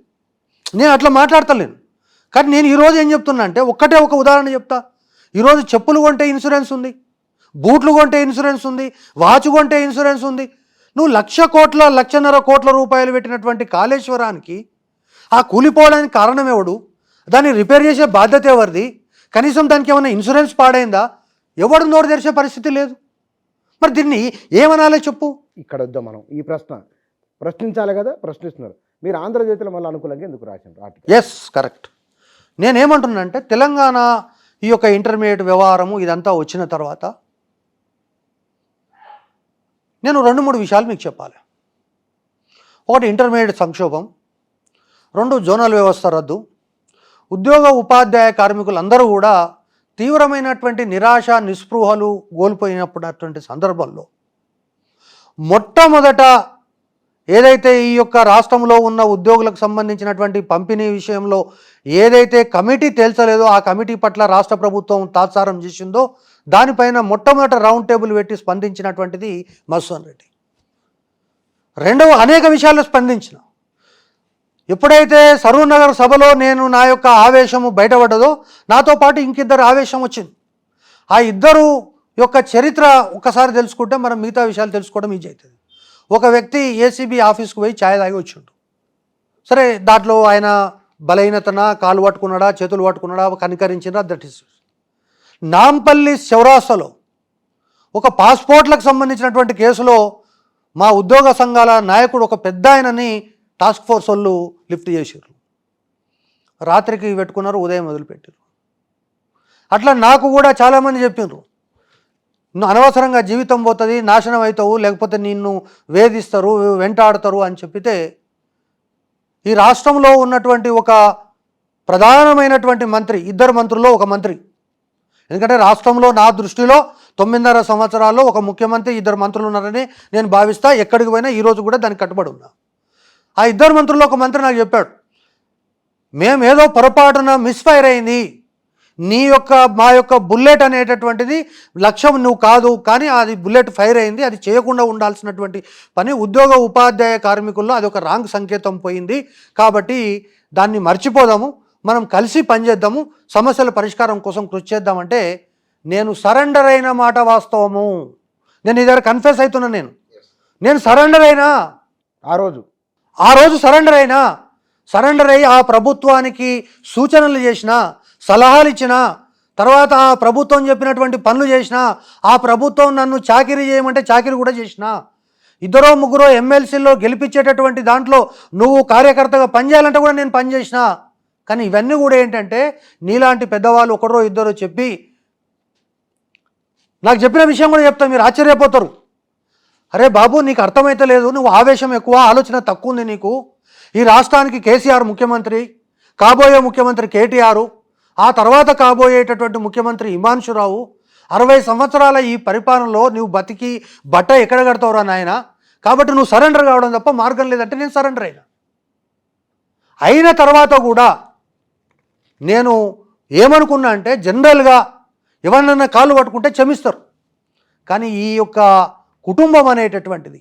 కానీ నేను ఈరోజు ఏం చెప్తున్నా అంటే, ఒక ఉదాహరణ చెప్తా. ఈరోజు చెప్పులు కొంటే ఇన్సూరెన్స్ ఉంది, బూట్లు కొంటే ఇన్సూరెన్స్ ఉంది, వాచ్ కొంటే ఇన్సూరెన్స్ ఉంది. నువ్వు 1,00,00,000 కోట్ల రూపాయలు పెట్టినటువంటి కాళేశ్వరానికి ఆ కూలిపోవడానికి కారణం ఎవడు? దాన్ని రిపేర్ చేసే బాధ్యత ఎవరిది? కనీసం దానికి ఏమైనా ఇన్సూరెన్స్ పాడైందా? ఎవడు నోరు తెరిచే పరిస్థితి లేదు. మరి దీన్ని ఏమనాలో చెప్పు. ఇక్కడ వద్దాం మనం. ఈ ప్రశ్నించాలి కదా, ప్రశ్నిస్తున్నారు. మీరు ఆంధ్రజ్యోతిలో మళ్ళీ అనుకూలంగా ఎందుకు రాశారు ఆర్టికల్? Yes, correct. నేనేమంటున్నానంటే తెలంగాణ ఈ యొక్క ఇంటర్మీడియట్ వ్యవహారము ఇదంతా వచ్చిన తర్వాత నేను 2-3 విషయాలు మీకు చెప్పాలి. ఒకటి, ఇంటర్మీడియట్ సంక్షోభం. 2, జోనల్ వ్యవస్థ రద్దు. ఉద్యోగ ఉపాధ్యాయ కార్మికులందరూ కూడా తీవ్రమైనటువంటి నిరాశ నిస్పృహలు కోల్పోయినటువంటి సందర్భంలో మొట్టమొదట ఏదైతే ఈ యొక్క రాష్ట్రంలో ఉన్న ఉద్యోగులకు సంబంధించినటువంటి పంపిణీ విషయంలో ఏదైతే కమిటీ తేల్చలేదో ఆ కమిటీ పట్ల రాష్ట్ర ప్రభుత్వం తాత్సారం చేసిందో దానిపైన మొట్టమొదట రౌండ్ టేబుల్ పెట్టి స్పందించినటువంటిది మధుసూదన్ రెడ్డి. రెండవ అనేక విషయాల్లో స్పందించిన. ఎప్పుడైతే సరూర్ నగర్ సభలో నేను నా యొక్క ఆవేశము బయటపడ్డదో నాతో పాటు ఇంకిద్దరు ఆవేశం వచ్చింది. ఆ ఇద్దరు యొక్క చరిత్ర ఒకసారి తెలుసుకుంటే మనం మిగతా విషయాలు తెలుసుకోవడం ఈజీ అవుతుంది. ఒక వ్యక్తి ఏసీబీ ఆఫీస్కి పోయి ఛాయ్ తాగి వచ్చిండు. సరే, దాంట్లో ఆయన బలహీనతన, కాలు పట్టుకున్నాడా, చేతులు పట్టుకున్నాడా, కనికరించినా, దట్ ఈస్. నాంపల్లి చౌరాస్తాలో ఒక పాస్పోర్ట్లకు సంబంధించినటువంటి కేసులో మా ఉద్యోగ సంఘాల నాయకుడు ఒక పెద్ద ఆయనని టాస్క్ ఫోర్స్ వాళ్ళు లిఫ్ట్ చేసారు. రాత్రికి పెట్టుకున్నారు, ఉదయం వదిలిపెట్టారు. అట్లా నాకు కూడా చాలామంది చెప్పినారు, నువ్వు అనవసరంగా జీవితం పోతుంది, నాశనం అవుతావు, లేకపోతే నిన్ను వేధిస్తారు, వెంటాడతారు అని చెప్పితే ఈ రాష్ట్రంలో ఉన్నటువంటి ఒక ప్రధానమైనటువంటి మంత్రి, ఇద్దరు మంత్రుల్లో ఒక మంత్రి, ఎందుకంటే రాష్ట్రంలో నా దృష్టిలో 9.5 సంవత్సరాల్లో ఒక ముఖ్యమంత్రి, ఇద్దరు మంత్రులు ఉన్నారని నేను భావిస్తా. ఎక్కడికి పోయినా ఈరోజు కూడా దానికి కట్టుబడి ఉన్నా. ఆ ఇద్దరు మంత్రుల్లో ఒక మంత్రి నాకు చెప్పాడు, మేమేదో పొరపాటున మిస్ఫైర్ అయింది, మా యొక్క బుల్లెట్ అనేటటువంటిది లక్ష్యం నువ్వు కాదు, కానీ అది బుల్లెట్ ఫైర్ అయింది, అది చేయకుండా ఉండాల్సినటువంటి పని ఉద్యోగ ఉపాధ్యాయ కార్మికుల్లో అది ఒక రాంగ్ సంకేతం పోయింది, కాబట్టి దాన్ని మర్చిపోదాము, మనం కలిసి పనిచేద్దాము, సమస్యల పరిష్కారం కోసం కృషి చేద్దామంటే నేను సరెండర్ అయిన మాట వాస్తవము. నేను ఇద్దరు కన్ఫెస్ అవుతున్నా, నేను సరెండర్ అయినా. ఆ రోజు సరెండర్ అయ్యి ఆ ప్రభుత్వానికి సూచనలు చేసిన, సలహాలు ఇచ్చిన, తర్వాత ఆ ప్రభుత్వం చెప్పినటువంటి పనులు చేసిన, ఆ ప్రభుత్వం నన్ను చాకిరీ చేయమంటే చాకిరీ కూడా చేసిన, 2-3 ఎమ్మెల్సీల్లో గెలిపించేటటువంటి దాంట్లో నువ్వు కార్యకర్తగా పనిచేయాలంటే కూడా నేను పనిచేసిన. కానీ ఇవన్నీ కూడా ఏంటంటే నీలాంటి పెద్దవాళ్ళు 1-2 చెప్పి నాకు చెప్పిన విషయం కూడా చెప్తా, మీరు ఆశ్చర్యపోతారు. అరే బాబు, నీకు అర్థమైతే లేదు, నువ్వు ఆవేశం ఎక్కువ, ఆలోచన తక్కువ ఉంది నీకు. ఈ రాష్ట్రానికి కేసీఆర్ ముఖ్యమంత్రి, కాబోయే ముఖ్యమంత్రి కేటీఆర్, ఆ తర్వాత కాబోయేటటువంటి ముఖ్యమంత్రి హిమాంశురావు. 60 సంవత్సరాల ఈ పరిపాలనలో నువ్వు బతికి బట్ట ఎక్కడ కడతావురా నాయన, కాబట్టి నువ్వు సరెండర్ కావడం తప్ప మార్గం లేదంటే నేను సరెండర్ అయిన తర్వాత కూడా నేను ఏమనుకున్నా అంటే జనరల్గా ఎవరినన్నా కాళ్ళు పట్టుకుంటే క్షమిస్తారు, కానీ ఈ యొక్క కుటుంబం అనేటటువంటిది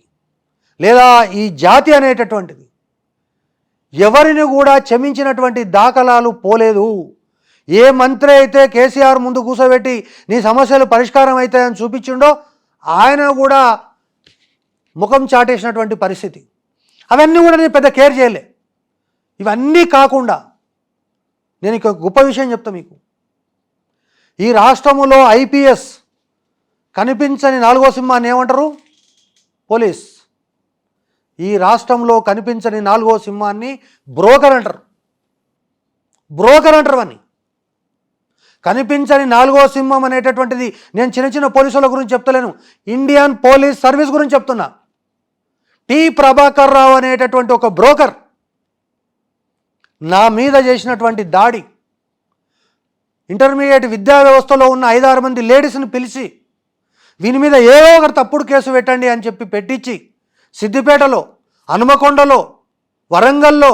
లేదా ఈ జాతి అనేటటువంటిది ఎవరిని కూడా క్షమించినటువంటి దాఖలాలు పోలేదు. ఏ మంత్రి అయితే కేసీఆర్ ముందు కూర్చోబెట్టి నీ సమస్యలు పరిష్కారం అవుతాయని చూపించిండో ఆయన కూడా ముఖం చాటేసినటువంటి పరిస్థితి. అవన్నీ కూడా నేను పెద్ద కేర్ చేయలే. ఇవన్నీ కాకుండా నేను ఇక గొప్ప విషయం చెప్తా మీకు. ఈ రాష్ట్రములో ఐపీఎస్ కనిపించని 4వ సింహాన్ని ఏమంటారు? పోలీస్. ఈ రాష్ట్రంలో కనిపించని 4వ సింహాన్ని బ్రోకర్ అంటారు. అని కనిపించని 4వ సింహం అనేటటువంటిది నేను చిన్న పోలీసుల గురించి చెప్తలేను, ఇండియన్ పోలీస్ సర్వీస్ గురించి చెప్తున్నా. టి ప్రభాకర్ రావు అనేటటువంటి ఒక బ్రోకర్ నా మీద చేసినటువంటి దాడి, ఇంటర్మీడియట్ విద్యా వ్యవస్థలో ఉన్న 5-6 మంది లేడీస్ని పిలిచి వీని మీద ఏదో ఒకటి తప్పుడు కేసు పెట్టండి అని చెప్పి పెట్టించి సిద్దిపేటలో, హనుమకొండలో, వరంగల్లో,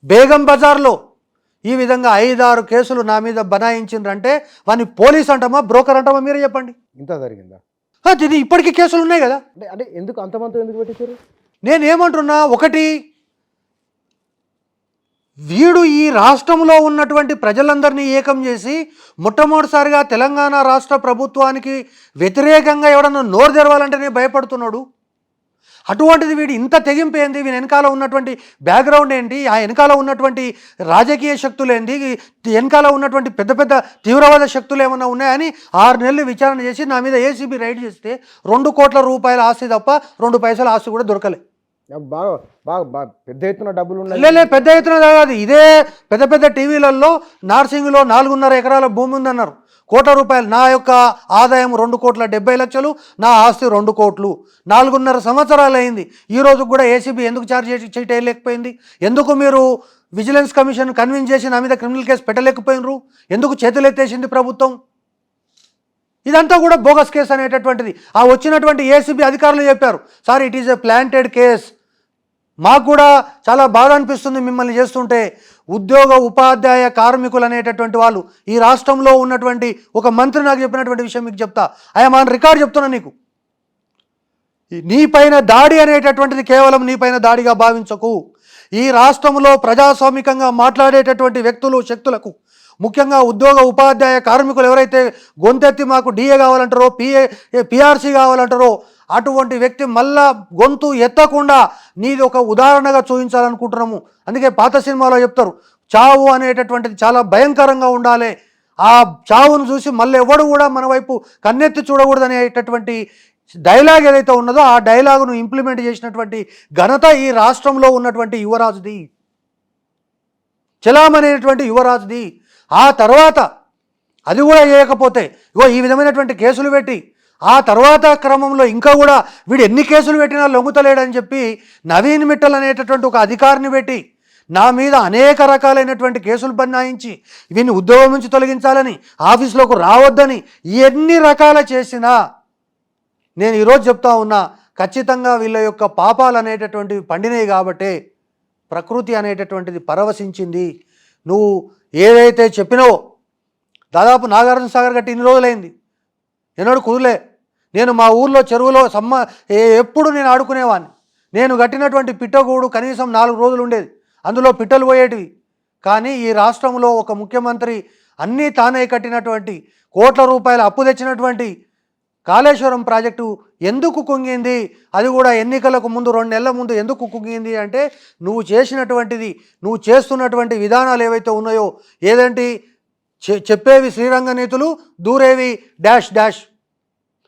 బేగం బజార్లో ఈ విధంగా 5-6 కేసులు నా మీద బనాయించిండ్రంటే వాని పోలీస్ అంటామా బ్రోకర్ అంటామా మీరే చెప్పండి. ఇంత జరిగిందా? ఇది ఇప్పటికీ కేసులు ఉన్నాయి కదా. అంటే ఎందుకు అంతమంది ఎందుకు పెట్టించారు? నేనేమంటున్నా, ఒకటి వీడు ఈ రాష్ట్రంలో ఉన్నటువంటి ప్రజలందరినీ ఏకం చేసి మొట్టమొదటిసారిగా తెలంగాణ రాష్ట్ర ప్రభుత్వానికి వ్యతిరేకంగా ఎవడన్నా నోరు తెరవాలంటేనే భయపడుతున్నాడు. అటువంటిది వీడు ఇంత తెగింపు ఏంది, వీని వెనకాల ఉన్నటువంటి బ్యాక్గ్రౌండ్ ఏంటి, ఆ వెనకాల ఉన్నటువంటి రాజకీయ శక్తులు ఏంటి, వెనకాల ఉన్నటువంటి పెద్ద పెద్ద తీవ్రవాద శక్తులు ఏమన్నా ఉన్నాయని 6 నెలలు విచారణ చేసి నా మీద ఏసీబీ రైడ్ చేస్తే 2 కోట్ల రూపాయల ఆస్తి తప్ప 2 పైసల ఆస్తి కూడా దొరకలే. బాగా బాగా బాగా పెద్ద ఎత్తున డబ్బులు ఉన్నాయి. లే పెద్ద ఎత్తున కాదు, ఇదే పెద్ద పెద్ద టీవీలలో నార్సింగ్లో 4.5 ఎకరాల భూమి ఉందన్నారు, ₹1 నా యొక్క ఆదాయం 2,70,00,000, నా ఆస్తి 2 కోట్లు. 4.5 సంవత్సరాలు అయింది. ఈ రోజు కూడా ఏసీబీ ఎందుకు ఛార్జ్ షీట్ వేయలేకపోయింది? ఎందుకు మీరు విజిలెన్స్ కమిషన్ కన్విన్స్ చేసి నా మీద క్రిమినల్ కేసు పెట్టలేకపోయినరు? ఎందుకు చేతులెత్తేసింది ప్రభుత్వం? ఇదంతా కూడా బోగస్ కేసు అనేటటువంటిది ఆ వచ్చినటువంటి ఏసీబీ అధికారులు చెప్పారు, sir it is a planted case. మాకు కూడా చాలా బాధ అనిపిస్తుంది మిమ్మల్ని చేస్తుంటే. ఉద్యోగ ఉపాధ్యాయ కార్మికులు అనేటటువంటి వాళ్ళు ఈ రాష్ట్రంలో ఉన్నటువంటి ఒక మంత్రి నాకు చెప్పినటువంటి విషయం మీకు చెప్తా, ఐఎమ్ ఆన్ రికార్డ్ చెప్తున్నా నీకు. నీపైన దాడి అనేటటువంటిది కేవలం నీపైన దాడిగా భావించకు. ఈ రాష్ట్రంలో ప్రజాస్వామికంగా మాట్లాడేటటువంటి వ్యక్తులు శక్తులకు, ముఖ్యంగా ఉద్యోగ ఉపాధ్యాయ కార్మికులు ఎవరైతే గొంతెత్తి మాకు డిఏ కావాలంటారో, పిఆర్సీ కావాలంటారో, అటువంటి వ్యక్తి మళ్ళా గొంతు ఎత్తకుండా నీది ఒక ఉదాహరణగా చూపించాలనుకుంటున్నాము. అందుకే పాత సినిమాలో చెప్తారు, చావు అనేటటువంటిది చాలా భయంకరంగా ఉండాలి, ఆ చావును చూసి మళ్ళీ ఎవడు కూడా మన వైపు కన్నెత్తి చూడకూడదు అనేటటువంటి డైలాగ్ ఏదైతే ఉన్నదో ఆ డైలాగును ఇంప్లిమెంట్ చేసినటువంటి ఘనత ఈ రాష్ట్రంలో ఉన్నటువంటి యువరాజుది, చలామనేటువంటి యువరాజుది. ఆ తర్వాత అది కూడా చేయకపోతే ఇగో ఈ విధమైనటువంటి కేసులు పెట్టి ఆ తర్వాత క్రమంలో ఇంకా కూడా వీడు ఎన్ని కేసులు పెట్టినా లొంగుతలేడని చెప్పి నవీన్ మిట్టల్ అనేటటువంటి ఒక అధికారిని పెట్టి నా మీద అనేక రకాలైనటువంటి కేసులు బనాయించి వీడిని ఉద్యోగం నుంచి తొలగించాలని, ఆఫీసులోకి రావద్దని ఎన్ని రకాల చేసినా నేను ఈరోజు చెప్తా ఉన్నా, ఖచ్చితంగా వీళ్ళ యొక్క పాపాలు అనేటటువంటివి పండినాయి కాబట్టే ప్రకృతి అనేటటువంటిది పరవశించింది. నువ్వు ఏదైతే చెప్పినావో దాదాపు నాగార్జున సాగర్ గట్టి ఇన్ని రోజులైంది, ఎన్నడూ కుదులే. నేను మా ఊర్లో చెరువులో ఎప్పుడు నేను ఆడుకునేవాడిని. నేను కట్టినటువంటి పిట్టగూడు కనీసం 4 రోజులు ఉండేది, అందులో పిట్టలు పోయేటివి. కానీ ఈ రాష్ట్రంలో ఒక ముఖ్యమంత్రి అన్నీ తానే కట్టినటువంటి కోట్ల రూపాయల అప్పు తెచ్చినటువంటి కాళేశ్వరం ప్రాజెక్టు ఎందుకు కుంగింది? అది కూడా ఎన్నికలకు ముందు 2 నెలల ముందు ఎందుకు కుంగింది అంటే నువ్వు చేసినటువంటిది, నువ్వు చేస్తున్నటువంటి విధానాలు ఏవైతే ఉన్నాయో, ఏదంటే చెప్పేవి శ్రీరంగ నీతులు, దూరేవి డాష్ డాష్.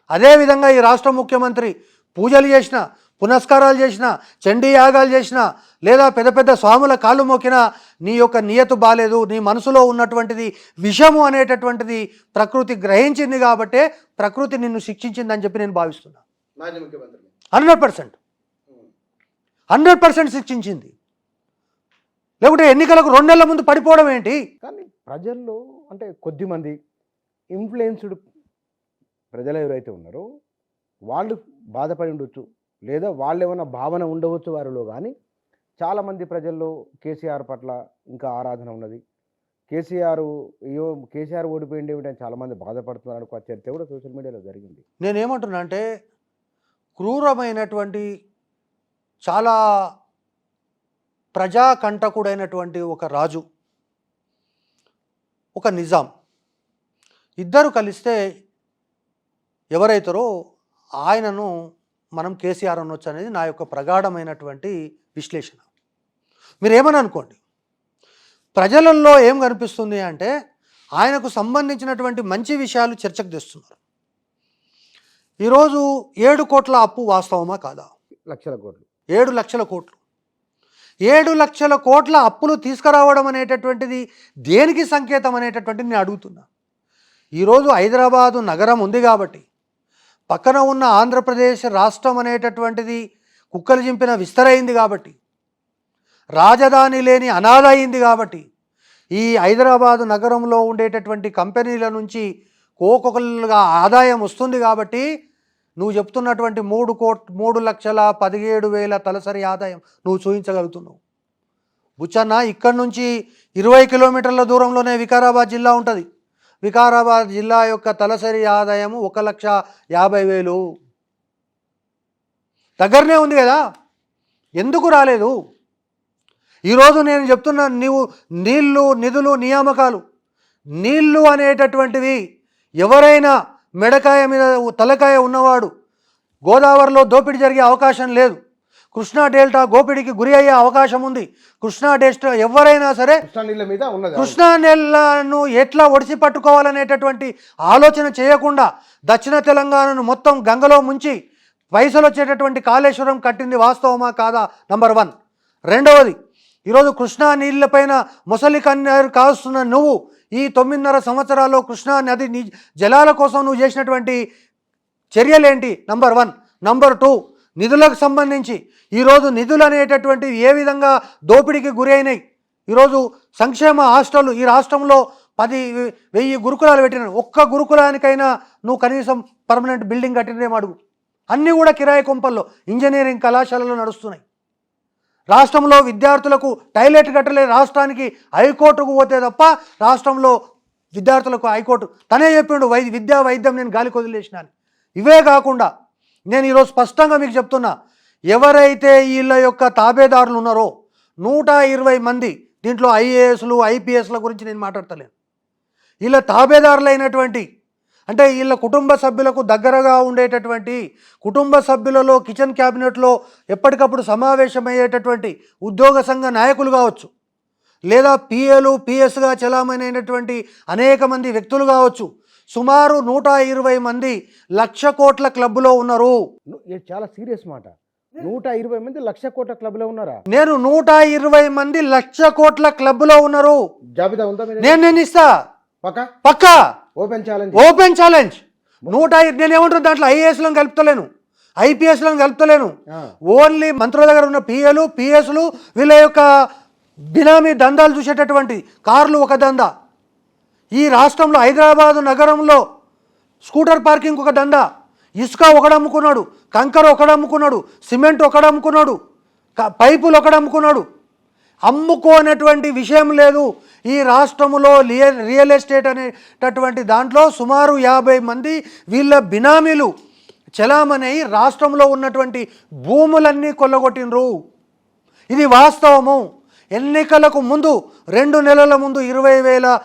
అదేవిధంగా ఈ రాష్ట్ర ముఖ్యమంత్రి పూజలు చేసిన, పునస్కారాలు చేసిన, చండీ యాగాలు చేసిన, లేదా పెద్ద పెద్ద స్వాముల కాళ్ళు మొక్కినా నీ యొక్క నియతు బాలేదు, నీ మనసులో ఉన్నటువంటిది విషము అనేటటువంటిది ప్రకృతి గ్రహించింది కాబట్టే ప్రకృతి నిన్ను శిక్షించిందని చెప్పి నేను భావిస్తున్నా. 100% శిక్షించింది. లేకుంటే ఎన్నికలకు 2 నెలల ముందు పడిపోవడం ఏంటి? కానీ ప్రజల్లో అంటే కొద్దిమంది ఇన్ఫ్లుయెన్స్డ్ ప్రజలు ఎవరైతే ఉన్నారో వాళ్ళు బాధపడి ఉండొచ్చు, లేదా వాళ్ళు ఏమైనా భావన ఉండవచ్చు వారిలో. కానీ చాలామంది ప్రజల్లో కేసీఆర్ పట్ల ఇంకా ఆరాధన ఉన్నది. కేసీఆర్ ఓడిపోయింది ఏమిటని చాలామంది బాధపడుతున్నారు. ఒక చర్చ కూడా సోషల్ మీడియాలో జరిగింది. నేనేమంటున్నా అంటే క్రూరమైనటువంటి చాలా ప్రజాకంటకుడైనటువంటి ఒక రాజు, ఒక నిజాం, ఇద్దరు కలిస్తే ఎవరైతారో ఆయనను మనం కేసీఆర్ అనొచ్చు అనేది నా యొక్క ప్రగాఢమైనటువంటి విశ్లేషణ. మీరేమని అనుకోండి, ప్రజలలో ఏం కనిపిస్తుంది అంటే ఆయనకు సంబంధించినటువంటి మంచి విషయాలు చర్చకు తెస్తున్నారు. ఈరోజు 7 కోట్ల అప్పు వాస్తవమా కాదా? 7 లక్షల కోట్లు. 7 లక్షల కోట్ల అప్పులు తీసుకురావడం అనేటటువంటిది దేనికి సంకేతం అనేటటువంటిది నేను అడుగుతున్నా. ఈరోజు హైదరాబాదు నగరం ఉంది కాబట్టి, పక్కన ఉన్న ఆంధ్రప్రదేశ్ రాష్ట్రం అనేటటువంటిది కుక్కలు చింపిన విస్తరైంది కాబట్టి, రాజధాని లేని అనాథ అయింది కాబట్టి, ఈ హైదరాబాదు నగరంలో ఉండేటటువంటి కంపెనీల నుంచి కోకొకలుగా ఆదాయం వస్తుంది కాబట్టి నువ్వు చెప్తున్నటువంటి 3,17,000 తలసరి ఆదాయం నువ్వు చూపించగలుగుతున్నావు. బుచ్చన్న, ఇక్కడి నుంచి 20 కిలోమీటర్ల దూరంలోనే వికారాబాద్ జిల్లా ఉంటుంది. వికారాబాద్ జిల్లా యొక్క తలసరి ఆదాయం 1,50,000. దగ్గరనే ఉంది కదా, ఎందుకు రాలేదు? ఈరోజు నేను చెప్తున్నా, నీవు నీళ్లు, నిధులు, నియామకాలు, నీళ్లు అనేటటువంటివి ఎవరైనా మెడకాయ మీద తలకాయ ఉన్నవాడు గోదావరిలో దోపిడీ జరిగే అవకాశం లేదు. కృష్ణా డెల్టా దోపిడీకి గురి అయ్యే అవకాశం ఉంది. కృష్ణా డెల్టా ఎవరైనా సరే కృష్ణా నీళ్ళ మీద ఉన్నది. కృష్ణా నీళ్లను ఎట్లా ఒడిసి పట్టుకోవాలనేటటువంటి ఆలోచన చేయకుండా దక్షిణ తెలంగాణను మొత్తం గంగలో ముంచి పైసలు వచ్చేటటువంటి కాళేశ్వరం కట్టింది వాస్తవమా కాదా? నంబర్ 1. రెండవది, ఈరోజు కృష్ణా నీళ్ళపైన ముసలి కన్నీరు కాస్తున్న నువ్వు ఈ 9.5 సంవత్సరాల్లో కృష్ణా నది జలాల కోసం నువ్వు చేసినటువంటి చర్యలేంటి? నంబర్ 1. నంబర్ 2, నిధులకు సంబంధించి ఈరోజు నిధులు అనేటటువంటివి ఏ విధంగా దోపిడీకి గురి అయినాయి. ఈరోజు సంక్షేమ హాస్టళ్ళు ఈ రాష్ట్రంలో 10,000 గురుకులాలు పెట్టినారు. ఒక్క గురుకులానికైనా నువ్వు కనీసం పర్మనెంట్ బిల్డింగ్ కట్టినదేమో అడుగు. అన్నీ కూడా కిరాయి కొంపల్లో ఇంజనీరింగ్ కళాశాలలో నడుస్తున్నాయి. రాష్ట్రంలో విద్యార్థులకు టాయిలెట్ కట్టలే రాష్ట్రానికి హైకోర్టుకు పోతే తప్ప రాష్ట్రంలో విద్యార్థులకు హైకోర్టు తనే చెప్పిండు విద్యా వైద్యం నేను గాలికి వదిలేసినాను. ఇవే కాకుండా నేను ఈరోజు స్పష్టంగా మీకు చెప్తున్నా, ఎవరైతే వీళ్ళ యొక్క తాబేదారులు ఉన్నారో 120 మంది, దీంట్లో ఐఏఎస్లు ఐపీఎస్ల గురించి నేను మాట్లాడతలేను, వీళ్ళ తాబేదారులైనటువంటి అంటే వీళ్ళ కుటుంబ సభ్యులకు దగ్గరగా ఉండేటటువంటి కుటుంబ సభ్యులలో కిచెన్ క్యాబినెట్లో ఎప్పటికప్పుడు సమావేశమయ్యేటటువంటి ఉద్యోగ సంఘ నాయకులు కావచ్చు, లేదా పిఏలు పిఎస్గా చలామణైనటువంటి అనేక మంది వ్యక్తులు కావచ్చు. సుమారు 120 మంది 1,00,000 కోట్ల క్లబ్లో ఉన్నారు. ఇది చాలా సీరియస్ మాట. 120 మంది 1,00,000 కోట్ల క్లబ్లో ఉన్నారా? నేను 120 మంది 1,00,000 కోట్ల క్లబ్లో ఉన్నారు. జాబితా ఉందా? నేను ఇస్తా పక్కా. Open challenge. 120 నేను ఏమంటారు, దాంట్లో ఐఏఎస్లను కలుపుతలేను, ఐపీఎస్లను కలుపుతలేను. ఓన్లీ మంత్రుల దగ్గర ఉన్న పిఏలు పిఎస్లు వీళ్ళ యొక్క బినామీ దందాలు చూసేటటువంటి కార్లు ఒక దందా. ఈ రాష్ట్రంలో హైదరాబాదు నగరంలో స్కూటర్ పార్కింగ్ ఒక దందా, ఇసుక ఒకడు అమ్ముకున్నాడు, కంకర ఒకడు అమ్ముకున్నాడు, సిమెంట్ ఒకడు అమ్ముకున్నాడు, పైపులు ఒకడు అమ్ముకున్నాడు. అమ్ముకోనటువంటి విషయం లేదు ఈ రాష్ట్రంలో. రియల్ ఎస్టేట్ అనేటటువంటి దాంట్లో సుమారు 50 మంది వీళ్ళ బినామీలు చలామణి రాష్ట్రంలో ఉన్నటువంటి భూములన్నీ కొల్లగొట్టినరు. ఇది వాస్తవము. ఎన్నికలకు ముందు 2 నెలల ముందు 20,000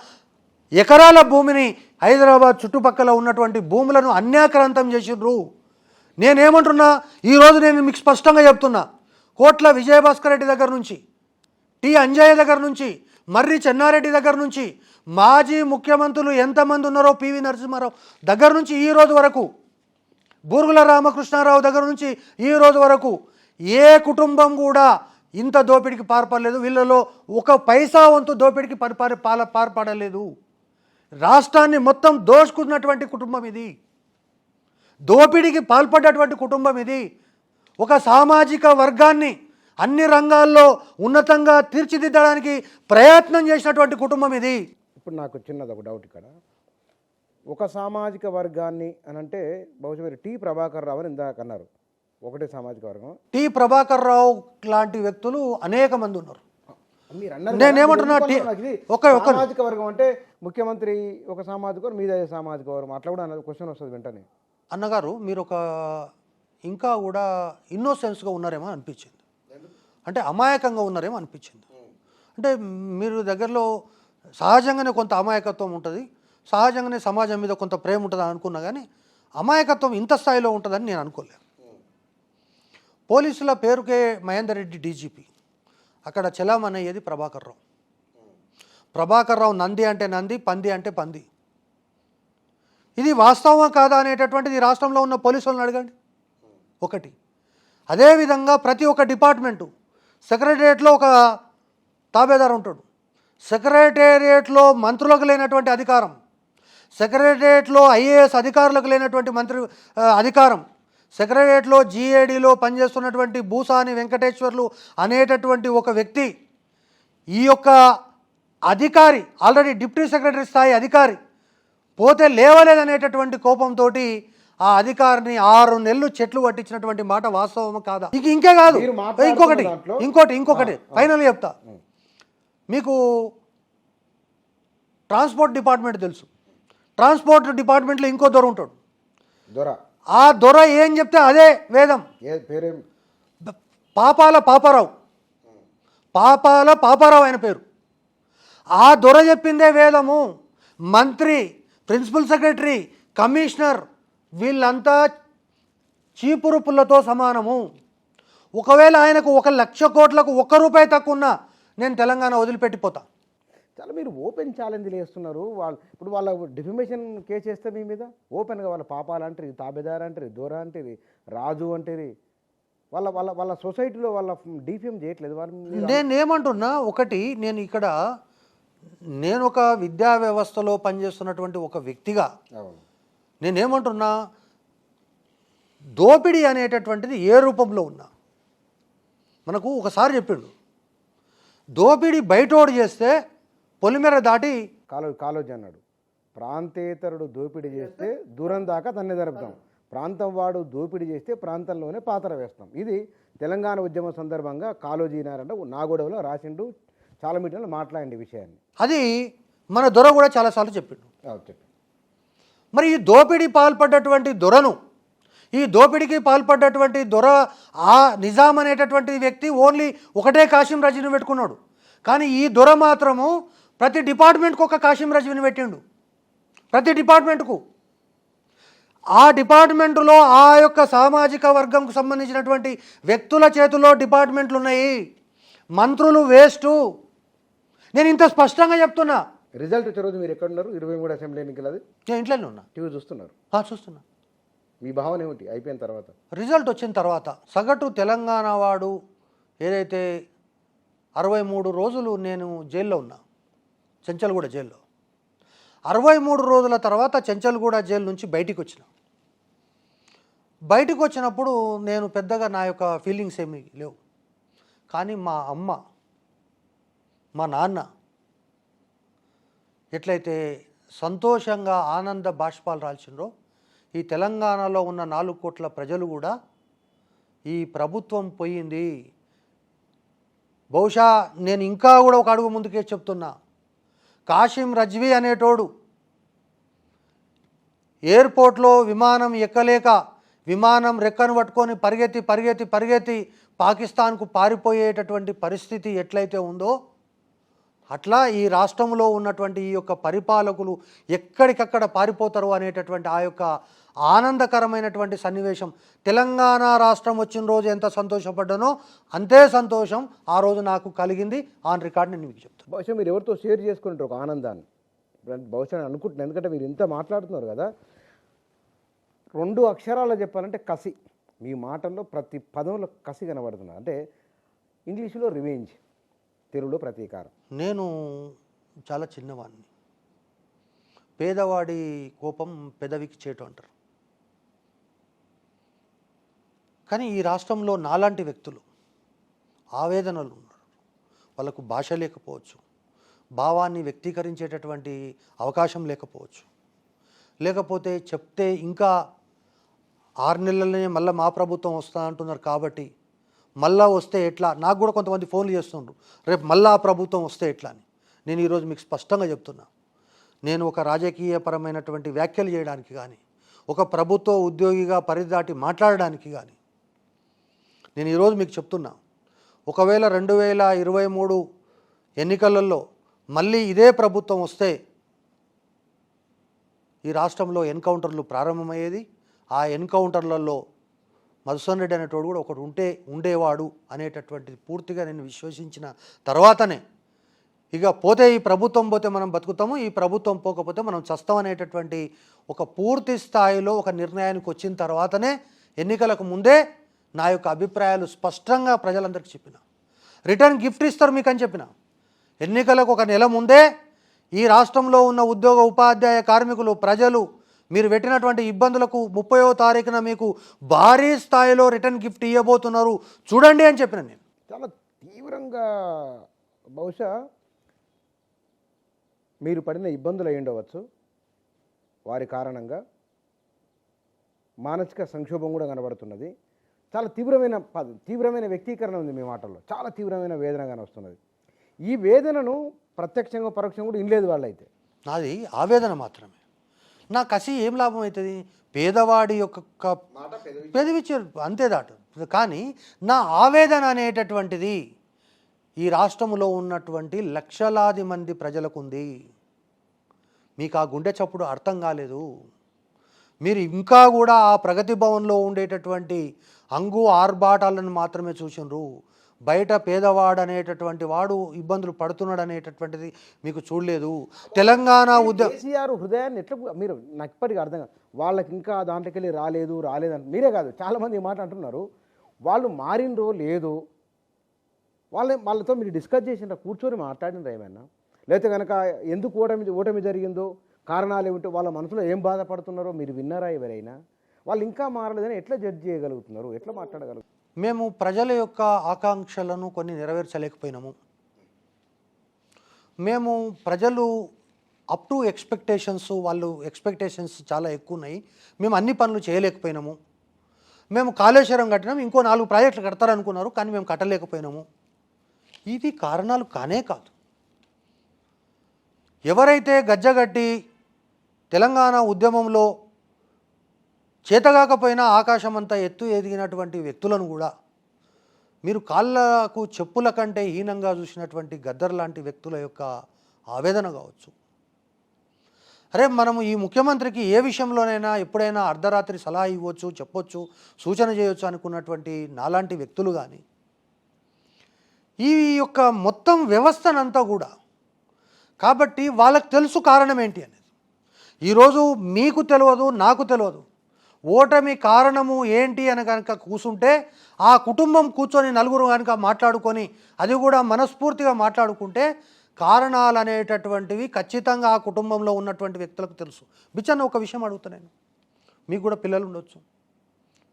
ఎకరాల భూమిని హైదరాబాద్ చుట్టుపక్కల ఉన్నటువంటి భూములను అన్యాక్రాంతం చేసిండ్రు. నేనేమంటున్నా, ఈరోజు నేను మీకు స్పష్టంగా చెప్తున్నా, కోట్ల విజయభాస్కర్ రెడ్డి దగ్గర నుంచి, టి అంజయ్య దగ్గర నుంచి, మర్రి చెన్నారెడ్డి దగ్గర నుంచి, మాజీ ముఖ్యమంత్రులు ఎంతమంది ఉన్నారో పివి నరసింహారావు దగ్గర నుంచి ఈ రోజు వరకు, బూరుగుల రామకృష్ణారావు దగ్గర నుంచి ఈ రోజు వరకు ఏ కుటుంబం కూడా ఇంత దోపిడికి పాల్పడలేదు. వీళ్ళలో ఒక పైసా వంతు దోపిడికి పాల్పడలేదు. రాష్ట్రాన్ని మొత్తం దోచుకున్నటువంటి కుటుంబం ఇది, దోపిడికి పాల్పడ్డటువంటి కుటుంబం ఇది. ఒక సామాజిక వర్గాన్ని అన్ని రంగాల్లో ఉన్నతంగా తీర్చిదిద్దడానికి ప్రయత్నం చేసినటువంటి కుటుంబం ఇది. ఇప్పుడు నాకు చిన్నది ఒక డౌట్ ఇక్కడ. ఒక సామాజిక వర్గాన్ని అని అంటే బహుశా మీరు టి ప్రభాకర్ రావు అని ఇందాక అన్నారు, ఒకటే సామాజిక వర్గం. టి ప్రభాకర్ రావు లాంటి వ్యక్తులు అనేక మంది ఉన్నారు. నేనేమంటున్నా, సామాజిక వర్గం అంటే ముఖ్యమంత్రి ఒక సామాజిక వర్గం, మీద సామాజిక వర్గం, అట్లా కూడా క్వశ్చన్ వస్తుంది వెంటనే. అన్నగారు మీరు ఇంకా కూడా ఇన్నోసెన్స్గా ఉన్నారేమో అనిపించింది, అంటే అమాయకంగా ఉన్నారేమో అనిపించింది. అంటే మీరు దగ్గరలో సహజంగానే కొంత అమాయకత్వం ఉంటుంది, సహజంగానే సమాజం మీద కొంత ప్రేమ ఉంటుంది అనుకున్నా, కానీ అమాయకత్వం ఇంత స్థాయిలో ఉంటుందని నేను అనుకోలేదు. పోలీసుల పేరుకే మహేందర్ రెడ్డి డీజీపీ, అక్కడ చలామణి అయ్యేది ప్రభాకర్ రావు. ప్రభాకర్ రావు నంది అంటే నంది, పంది అంటే పంది. ఇది వాస్తవం కాదా అనేటటువంటిది రాష్ట్రంలో ఉన్న పోలీసులను అడగండి. ఒకటి, అదేవిధంగా ప్రతి ఒక్క డిపార్ట్మెంటు, సెక్రటేరియట్లో ఒక తాబేదారు ఉంటాడు, సెక్రటేరియట్లో మంత్రులకు లేనటువంటి అధికారం, సెక్రటేరియట్లో ఐఏఎస్ అధికారులకు లేనటువంటి అధికారం, సెక్రటేరియట్లో జీఏడీలో పనిచేస్తున్నటువంటి భూసాని వెంకటేశ్వర్లు అనేటటువంటి ఒక వ్యక్తి, ఈ యొక్క అధికారి ఆల్రెడీ డిప్యూటీ సెక్రటరీ స్థాయి అధికారి పోతే లేవలేదనేటటువంటి కోపంతో ఆ అధికారిని 6 నెలలు చెట్లు పట్టించినటువంటి మాట వాస్తవం కాదా? ఇంకే కాదు, ఇంకొకటి ఫైనల్ చెప్తా. మీకు ట్రాన్స్పోర్ట్ డిపార్ట్మెంట్ తెలుసు, ట్రాన్స్పోర్ట్ డిపార్ట్మెంట్లో ఇంకో దొర ఉంటాడు, ఆ దొర ఏం చెప్తే అదే వేదం. పాపాల పాపారావు ఆయన పేరు. ఆ దొర చెప్పిందే వేదము. మంత్రి, ప్రిన్సిపల్ సెక్రటరీ, కమిషనర్ వీళ్ళంతా చీపురు పుల్లతో సమానము. ఒకవేళ ఆయనకు 1,00,000 కోట్లకు ₹1 తక్కువ ఉన్నా నేను తెలంగాణ వదిలిపెట్టిపోతా. చాలా మీరు ఓపెన్ ఛాలెంజ్లు వేస్తున్నారు. ఇప్పుడు వాళ్ళ డిఫమేషన్ కేసు వేస్తే మీ మీద ఓపెన్గా వాళ్ళ పాపాలు అంటారు, తాబేదారు అంటారు, దూర అంటారు, రాజు అంటారు. వాళ్ళ వాళ్ళ వాళ్ళ సొసైటీలో వాళ్ళ డిఫేమ్ చేయట్లేదు వాళ్ళు. నేనేమంటున్నా, ఒకటి నేను ఒక విద్యా వ్యవస్థలో పనిచేస్తున్నటువంటి ఒక వ్యక్తిగా నేనేమంటున్నా, దోపిడీ అనేటటువంటిది ఏ రూపంలో ఉన్నా మనకు ఒకసారి చెప్పిండు, దోపిడీ బయటోడు చేస్తే పొలిమేర దాటి కాలోజీ అన్నాడు, ప్రాంతేతరుడు దోపిడీ చేస్తే దూరం దాకా తన్నే జరుపుతాం, ప్రాంతం వాడు దోపిడీ చేస్తే ప్రాంతంలోనే పాతర వేస్తాం. ఇది తెలంగాణ ఉద్యమం సందర్భంగా కాలోజీ నారంట నాగోడవలో రాసిండు, చాలా మీటింగ్లో మాట్లాడండి విషయాన్ని. అది మన దొర కూడా చాలాసార్లు చెప్పిండు. మరి ఈ దోపిడీ పాల్పడ్డటువంటి దొరను, ఈ దోపిడీకి పాల్పడ్డటువంటి దొర, ఆ నిజాం అనేటటువంటి వ్యక్తి ఓన్లీ ఒకటే కాశీం రజీని పెట్టుకున్నాడు. కానీ ఈ దొర మాత్రము ప్రతి డిపార్ట్మెంట్కు ఒక కాశీం రజీని పెట్టిండు, ప్రతి డిపార్ట్మెంట్కు. ఆ డిపార్ట్మెంటులో ఆ యొక్క సామాజిక వర్గంకు సంబంధించినటువంటి వ్యక్తుల చేతిలో డిపార్ట్మెంట్లు ఉన్నాయి, మంత్రులు వేస్టు. నేను ఇంత స్పష్టంగా చెప్తున్నా. రిజల్ట్ వచ్చే రోజు మీరు ఎక్కడున్నారు? 23 అసెంబ్లీ ఎన్నికలు, అది నేను ఇంట్లోనే ఉన్నా, టీవీ చూస్తున్నారు. చూస్తున్నా. మీ భావన ఏమిటి అయిపోయిన తర్వాత? రిజల్ట్ వచ్చిన తర్వాత సగటు తెలంగాణ వాడు ఏదైతే 63 రోజులు నేను జైల్లో ఉన్నా, చెంచల్గూడ జైల్లో. 63 రోజుల తర్వాత చెంచల్గూడ జైలు నుంచి బయటికి వచ్చిన. బయటకు వచ్చినప్పుడు నేను పెద్దగా నా యొక్క ఫీలింగ్స్ ఏమీ లేవు. కానీ మా అమ్మ, మా నాన్న ఎట్లయితే సంతోషంగా ఆనంద బాష్పాలు రాల్చిండ్రో, ఈ తెలంగాణలో ఉన్న 4 కోట్ల ప్రజలు కూడా ఈ ప్రభుత్వం పోయింది. బహుశా నేను ఇంకా కూడా ఒక అడుగు ముందుకే చెప్తున్నా, కాశీం రజ్వీ అనేటోడు ఎయిర్పోర్ట్లో విమానం ఎక్కలేక విమానం రెక్కను పట్టుకొని పరిగెత్తి పాకిస్తాన్కు పారిపోయేటటువంటి పరిస్థితి ఎట్లయితే ఉందో, అట్లా ఈ రాష్ట్రంలో ఉన్నటువంటి ఈ యొక్క పరిపాలకులు ఎక్కడికక్కడ పారిపోతారు అనేటటువంటి ఆ యొక్క ఆనందకరమైనటువంటి సన్నివేశం. తెలంగాణ రాష్ట్రం వచ్చిన రోజు ఎంత సంతోషపడ్డానో అంతే సంతోషం ఆ రోజు నాకు కలిగింది. ఆన్ రికార్డ్ నేను మీకు చెప్తాను. బహుశా మీరు ఎవరితో షేర్ చేసుకుంటారు ఒక ఆనందాన్ని, బహుశా అనుకుంటున్నాను. ఎందుకంటే మీరు ఇంత మాట్లాడుతున్నారు కదా, 2 అక్షరాల్లో చెప్పాలంటే కసి. మీ మాటల్లో ప్రతి పదంలో కసి కనబడుతున్నారు. అంటే ఇంగ్లీషులో రివెంజ్, తెలుగులో ప్రతీకారం. నేను చాలా చిన్నవాడిని. పేదవాడి కోపం పెదవికి చేటు అంటారు. కానీ ఈ రాష్ట్రంలో నాలాంటి వ్యక్తులు ఆవేదనలు ఉన్నారు. వాళ్ళకు భాష లేకపోవచ్చు, భావాన్ని వ్యక్తీకరించేటటువంటి అవకాశం లేకపోవచ్చు, లేకపోతే చెప్తే ఇంకా 6 నెలలనే మళ్ళీ మా ప్రభుత్వం వస్తా అంటున్నారు కాబట్టి మళ్ళా వస్తే ఎట్లా. నాకు కూడా కొంతమంది ఫోన్లు చేస్తుండ్రు, రేపు మళ్ళా ఆ ప్రభుత్వం వస్తే ఎట్లా అని. నేను ఈరోజు మీకు స్పష్టంగా చెప్తున్నా, నేను ఒక రాజకీయపరమైనటువంటి వ్యాఖ్యలు చేయడానికి కానీ, ఒక ప్రభుత్వ ఉద్యోగిగా పరిధి దాటి మాట్లాడడానికి కానీ నేను ఈరోజు మీకు చెప్తున్నా, ఒకవేళ 2023 ఎన్నికలలో మళ్ళీ ఇదే ప్రభుత్వం వస్తే ఈ రాష్ట్రంలో ఎన్కౌంటర్లు ప్రారంభమయ్యేది. ఆ ఎన్కౌంటర్లలో మధుసూదన్ రెడ్డి అనేటోడు కూడా ఒకటి ఉండేవాడు అనేటటువంటిది పూర్తిగా నేను విశ్వసించిన తర్వాతనే, ఇక పోతే ఈ ప్రభుత్వం పోతే మనం బతుకుతాము, ఈ ప్రభుత్వం పోకపోతే మనం చస్తాం అనేటటువంటి ఒక పూర్తి స్థాయిలో ఒక నిర్ణయానికి వచ్చిన తర్వాతనే, ఎన్నికలకు ముందే నా యొక్క అభిప్రాయాలు స్పష్టంగా ప్రజలందరికీ చెప్పిన. రిటర్న్ గిఫ్ట్ ఇస్తారు మీకు అని చెప్పిన. ఎన్నికలకు 1 నెల ముందే ఈ రాష్ట్రంలో ఉన్న ఉద్యోగ ఉపాధ్యాయ కార్మికులు ప్రజలు మీరు పెట్టినటువంటి ఇబ్బందులకు 30వ తారీఖున మీకు భారీ స్థాయిలో రిటర్న్ గిఫ్ట్ ఇవ్వబోతున్నారు చూడండి అని చెప్పిన. నేను చాలా తీవ్రంగా, బహుశా మీరు పడిన ఇబ్బందులు అయి ఉండవచ్చు, వారి కారణంగా మానసిక సంక్షోభం కూడా కనబడుతున్నది. చాలా తీవ్రమైన వ్యక్తీకరణ ఉంది మీ మాటల్లో, చాలా తీవ్రమైన వేదనగానే వస్తున్నది. ఈ వేదనను ప్రత్యక్షంగా పరోక్షంగా కూడా ఇనలేదు వాళ్ళైతే. నాది ఆవేదన మాత్రమే. నా కసి ఏం లాభం అవుతుంది? పేదవాడి యొక్క పెదవిచ్చారు అంతే దాటు. కానీ నా ఆవేదన అనేటటువంటిది ఈ రాష్ట్రంలో ఉన్నటువంటి లక్షలాది మంది ప్రజలకు ఉంది. మీకు ఆ గుండె చప్పుడు అర్థం కాలేదు. మీరు ఇంకా కూడా ఆ ప్రగతి భవన్లో ఉండేటటువంటి అంగు ఆర్భాటాలను మాత్రమే చూసినారు. బయట పేదవాడు అనేటటువంటి వాడు ఇబ్బందులు పడుతున్నాడు అనేటటువంటిది మీకు చూడలేదు. తెలంగాణ కేసీఆర్ హృదయాన్ని ఎట్లా మీరు నాకు ఇప్పటికీ అర్థం కాదు. వాళ్ళకి ఇంకా దాంట్లోకి వెళ్ళి రాలేదని మీరే కాదు చాలామంది ఈ మాట అంటున్నారు. వాళ్ళు మారినరో లేదు, వాళ్ళతో మీరు డిస్కస్ చేసిన కూర్చొని మాట్లాడినరు ఏమైనా, లేకపోతే కనుక ఎందుకు ఓటమి జరిగిందో కారణాలు ఏమిటో వాళ్ళ మనసులో ఏం బాధపడుతున్నారో మీరు విన్నారా ఎవరైనా? వాళ్ళు ఇంకా మారలేదని ఎట్లా జడ్జ్ చేయగలుగుతున్నారు, ఎట్లా మాట్లాడగలుగుతున్నారు? మేము ప్రజల యొక్క ఆకాంక్షలను కొన్ని నెరవేర్చలేకపోయినాము. మేము ప్రజలు అప్ టు ఎక్స్పెక్టేషన్స్, వాళ్ళు ఎక్స్పెక్టేషన్స్ చాలా ఎక్కువ ఉన్నాయి, మేము అన్ని పనులు చేయలేకపోయినాము. మేము కాళేశ్వరం కట్టినాము, ఇంకో 4 ప్రాజెక్టులు కడతారనుకున్నారు కానీ మేము కట్టలేకపోయినాము. ఇవి కారణాలు కానే కాదు. ఎవరైతే గజ్జగట్టి తెలంగాణ ఉద్యమంలో చేతగాకపోయినా ఆకాశమంతా ఎత్తు ఎదిగినటువంటి వ్యక్తులను కూడా మీరు కాళ్ళకు చెప్పుల కంటే హీనంగా చూసినటువంటి గద్దర్ లాంటి వ్యక్తుల యొక్క ఆవేదన కావచ్చు. అరే మనము ఈ ముఖ్యమంత్రికి ఏ విషయంలోనైనా ఎప్పుడైనా అర్ధరాత్రి సలహా ఇవ్వచ్చు, చెప్పొచ్చు, సూచన చేయొచ్చు అనుకున్నటువంటి నాలాంటి వ్యక్తులు కానీ ఈ యొక్క మొత్తం వ్యవస్థనంతా కూడా, కాబట్టి వాళ్ళకి తెలుసు కారణం ఏంటి అనేది. ఈరోజు మీకు తెలియదు, నాకు తెలియదు. ఓటమి కారణము ఏంటి అని కనుక కూర్చుంటే ఆ కుటుంబం కూర్చొని నలుగురు కనుక మాట్లాడుకొని అది కూడా మనస్ఫూర్తిగా మాట్లాడుకుంటే కారణాలు అనేటటువంటివి ఖచ్చితంగా ఆ కుటుంబంలో ఉన్నటువంటి వ్యక్తులకు తెలుసు. బిచ్చన్న ఒక విషయం అడుగుతున్నాను, మీకు కూడా పిల్లలు ఉండొచ్చు,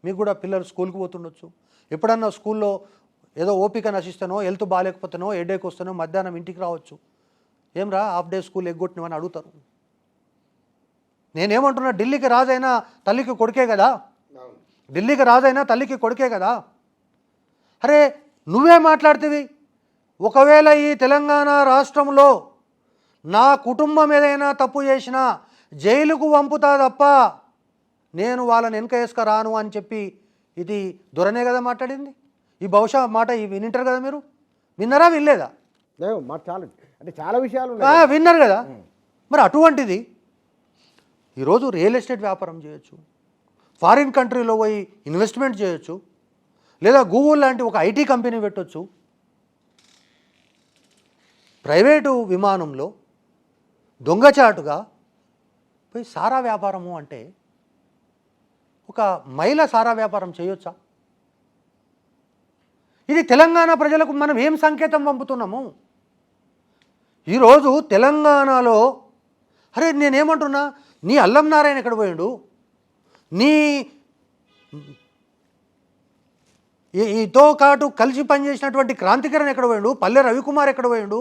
మీకు కూడా పిల్లలు స్కూల్కి పోతుండొచ్చు. ఎప్పుడన్నా స్కూల్లో ఏదో ఓపిక నశిస్తానో, హెల్త్ బాగాలేకపోతేనో, హెడేక్ వస్తానో మధ్యాహ్నం ఇంటికి రావచ్చు. ఏం రా హాఫ్ డే స్కూల్ ఎగ్గొట్టినవని అడుగుతారు. నేనేమంటున్నా, ఢిల్లీకి రాజైనా తల్లికి కొడుకే కదా, ఢిల్లీకి రాజైనా తల్లికి కొడుకే కదా. అరే నువ్వే మాట్లాడుతీవి, ఒకవేళ ఈ తెలంగాణ రాష్ట్రంలో నా కుటుంబం ఏదైనా తప్పు చేసినా జైలుకు పంపుతా తప్ప నేను వాళ్ళని వెనక వేసుకురాను అని చెప్పి ఇది దొరనే కదా మాట్లాడింది. ఈ బహుశా మాట వినింటారు కదా, మీరు విన్నారా వినలేదా? మాట చాలా అంటే చాలా విషయాలు విన్నారు కదా. మరి అటువంటిది ఈరోజు రియల్ ఎస్టేట్ వ్యాపారం చేయొచ్చు, ఫారిన్ కంట్రీలో పోయి ఇన్వెస్ట్మెంట్ చేయొచ్చు, లేదా గూగుల్ లాంటి ఒక ఐటీ కంపెనీ పెట్టవచ్చు. ప్రైవేటు విమానంలో దొంగచాటుగా పోయి సారా వ్యాపారము అంటే ఒక మహిళ సారా వ్యాపారం చేయొచ్చా? ఇది తెలంగాణ ప్రజలకు మనం ఏం సంకేతం పంపుతున్నాము? ఈరోజు తెలంగాణలో అరే నేనేమంటున్నా, నీ అల్లం నారాయణ ఎక్కడ పోయాడు, ఈతో కాటు కలిసి పనిచేసినటువంటి క్రాంతికరణ్ ఎక్కడ పోయాడు, పల్లె రవికుమార్ ఎక్కడ పోయాడు,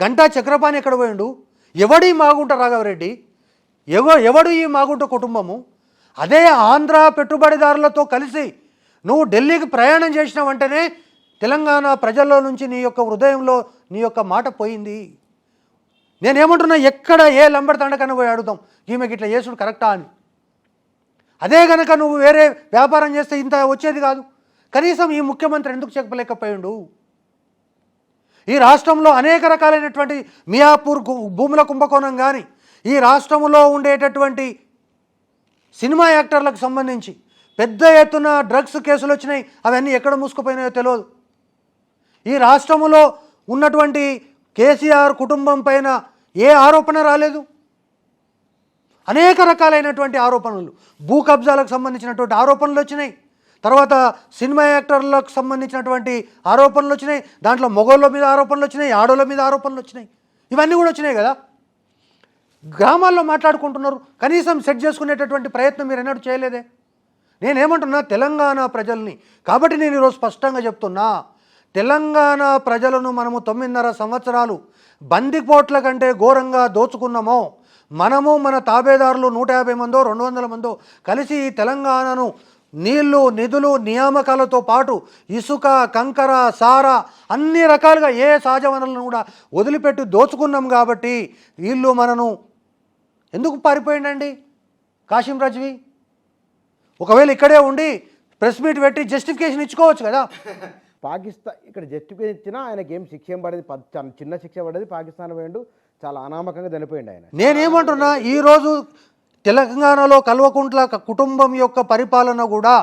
గంటా చక్రపాణి ఎక్కడ పోయాడు, ఎవడు ఈ మాగుంట రాఘవరెడ్డి, ఎవడు ఈ మాగుంట కుటుంబము? అదే ఆంధ్ర పెట్టుబడిదారులతో కలిసి నువ్వు ఢిల్లీకి ప్రయాణం చేసిన వెంటనే తెలంగాణ ప్రజల్లో నుంచి నీ యొక్క హృదయంలో నీ యొక్క మాట పోయింది. నేనేమంటున్నా, ఎక్కడ ఏ లంబడి తండకన్నా పోయి అడుగుతాం ఈమెకి ఇట్లా చేసుడు కరెక్టా అని. అదే కనుక నువ్వు వేరే వ్యాపారం చేస్తే ఇంత వచ్చేది కాదు. కనీసం ఈ ముఖ్యమంత్రి ఎందుకు చెప్పలేకపోయాడు? ఈ రాష్ట్రంలో అనేక రకాలైనటువంటి మియాపూర్ భూముల కుంభకోణం కానీ, ఈ రాష్ట్రంలో ఉండేటటువంటి సినిమా యాక్టర్లకు సంబంధించి పెద్ద ఎత్తున డ్రగ్స్ కేసులు వచ్చినాయి, అవన్నీ ఎక్కడ మూసుకుపోయినాయో తెలియదు. ఈ రాష్ట్రంలో ఉన్నటువంటి కేసీఆర్ కుటుంబం పైన ఏ ఆరోపణ రాలేదు. అనేక రకాలైనటువంటి ఆరోపణలు, భూ కబ్జాలకు సంబంధించినటువంటి ఆరోపణలు వచ్చినాయి, తర్వాత సినిమా యాక్టర్లకు సంబంధించినటువంటి ఆరోపణలు వచ్చినాయి, దాంట్లో మొగోళ్ళ మీద ఆరోపణలు వచ్చినాయి, ఆడోళ్ళ మీద ఆరోపణలు వచ్చినాయి, ఇవన్నీ కూడా వచ్చినాయి కదా. గ్రామాల్లో మాట్లాడుకుంటున్నారు, కనీసం సెట్ చేసుకునేటటువంటి ప్రయత్నం మీరు ఎన్నడూ చేయలేదే. నేనేమంటున్నా, తెలంగాణ ప్రజల్ని, కాబట్టి నేను ఈరోజు స్పష్టంగా చెప్తున్నా, తెలంగాణ ప్రజలను మనము 9.5 సంవత్సరాలు బందిపోట్ల కంటే ఘోరంగా దోచుకున్నామో, మనము మన తాబేదారులు 150 మందో 200 మందో కలిసి ఈ తెలంగాణను నీళ్లు, నిధులు, నియామకాలతో పాటు ఇసుక, కంకర, సారా అన్ని రకాలుగా ఏ సహజ వనరులను కూడా వదిలిపెట్టి దోచుకున్నాం. కాబట్టి వీళ్ళు మనను ఎందుకు పారిపోయిండండి కాశీం రజ్వీ? ఒకవేళ ఇక్కడే ఉండి ప్రెస్ మీట్ పెట్టి జస్టిఫికేషన్ ఇచ్చుకోవచ్చు కదా. పాకిస్తాన్ ఇక్కడ జస్టిఫికేషన్ ఇచ్చినా ఆయనకి ఏం శిక్ష ఏం పడేది, చిన్న శిక్ష పడేది. పాకిస్తాన్ పోయిండు, చాలా అనామకంగా చనిపోయిండు ఆయన. నేనేమంటున్నా, ఈరోజు తెలంగాణలో కల్వకుంట్ల కుటుంబం యొక్క పరిపాలన కూడా,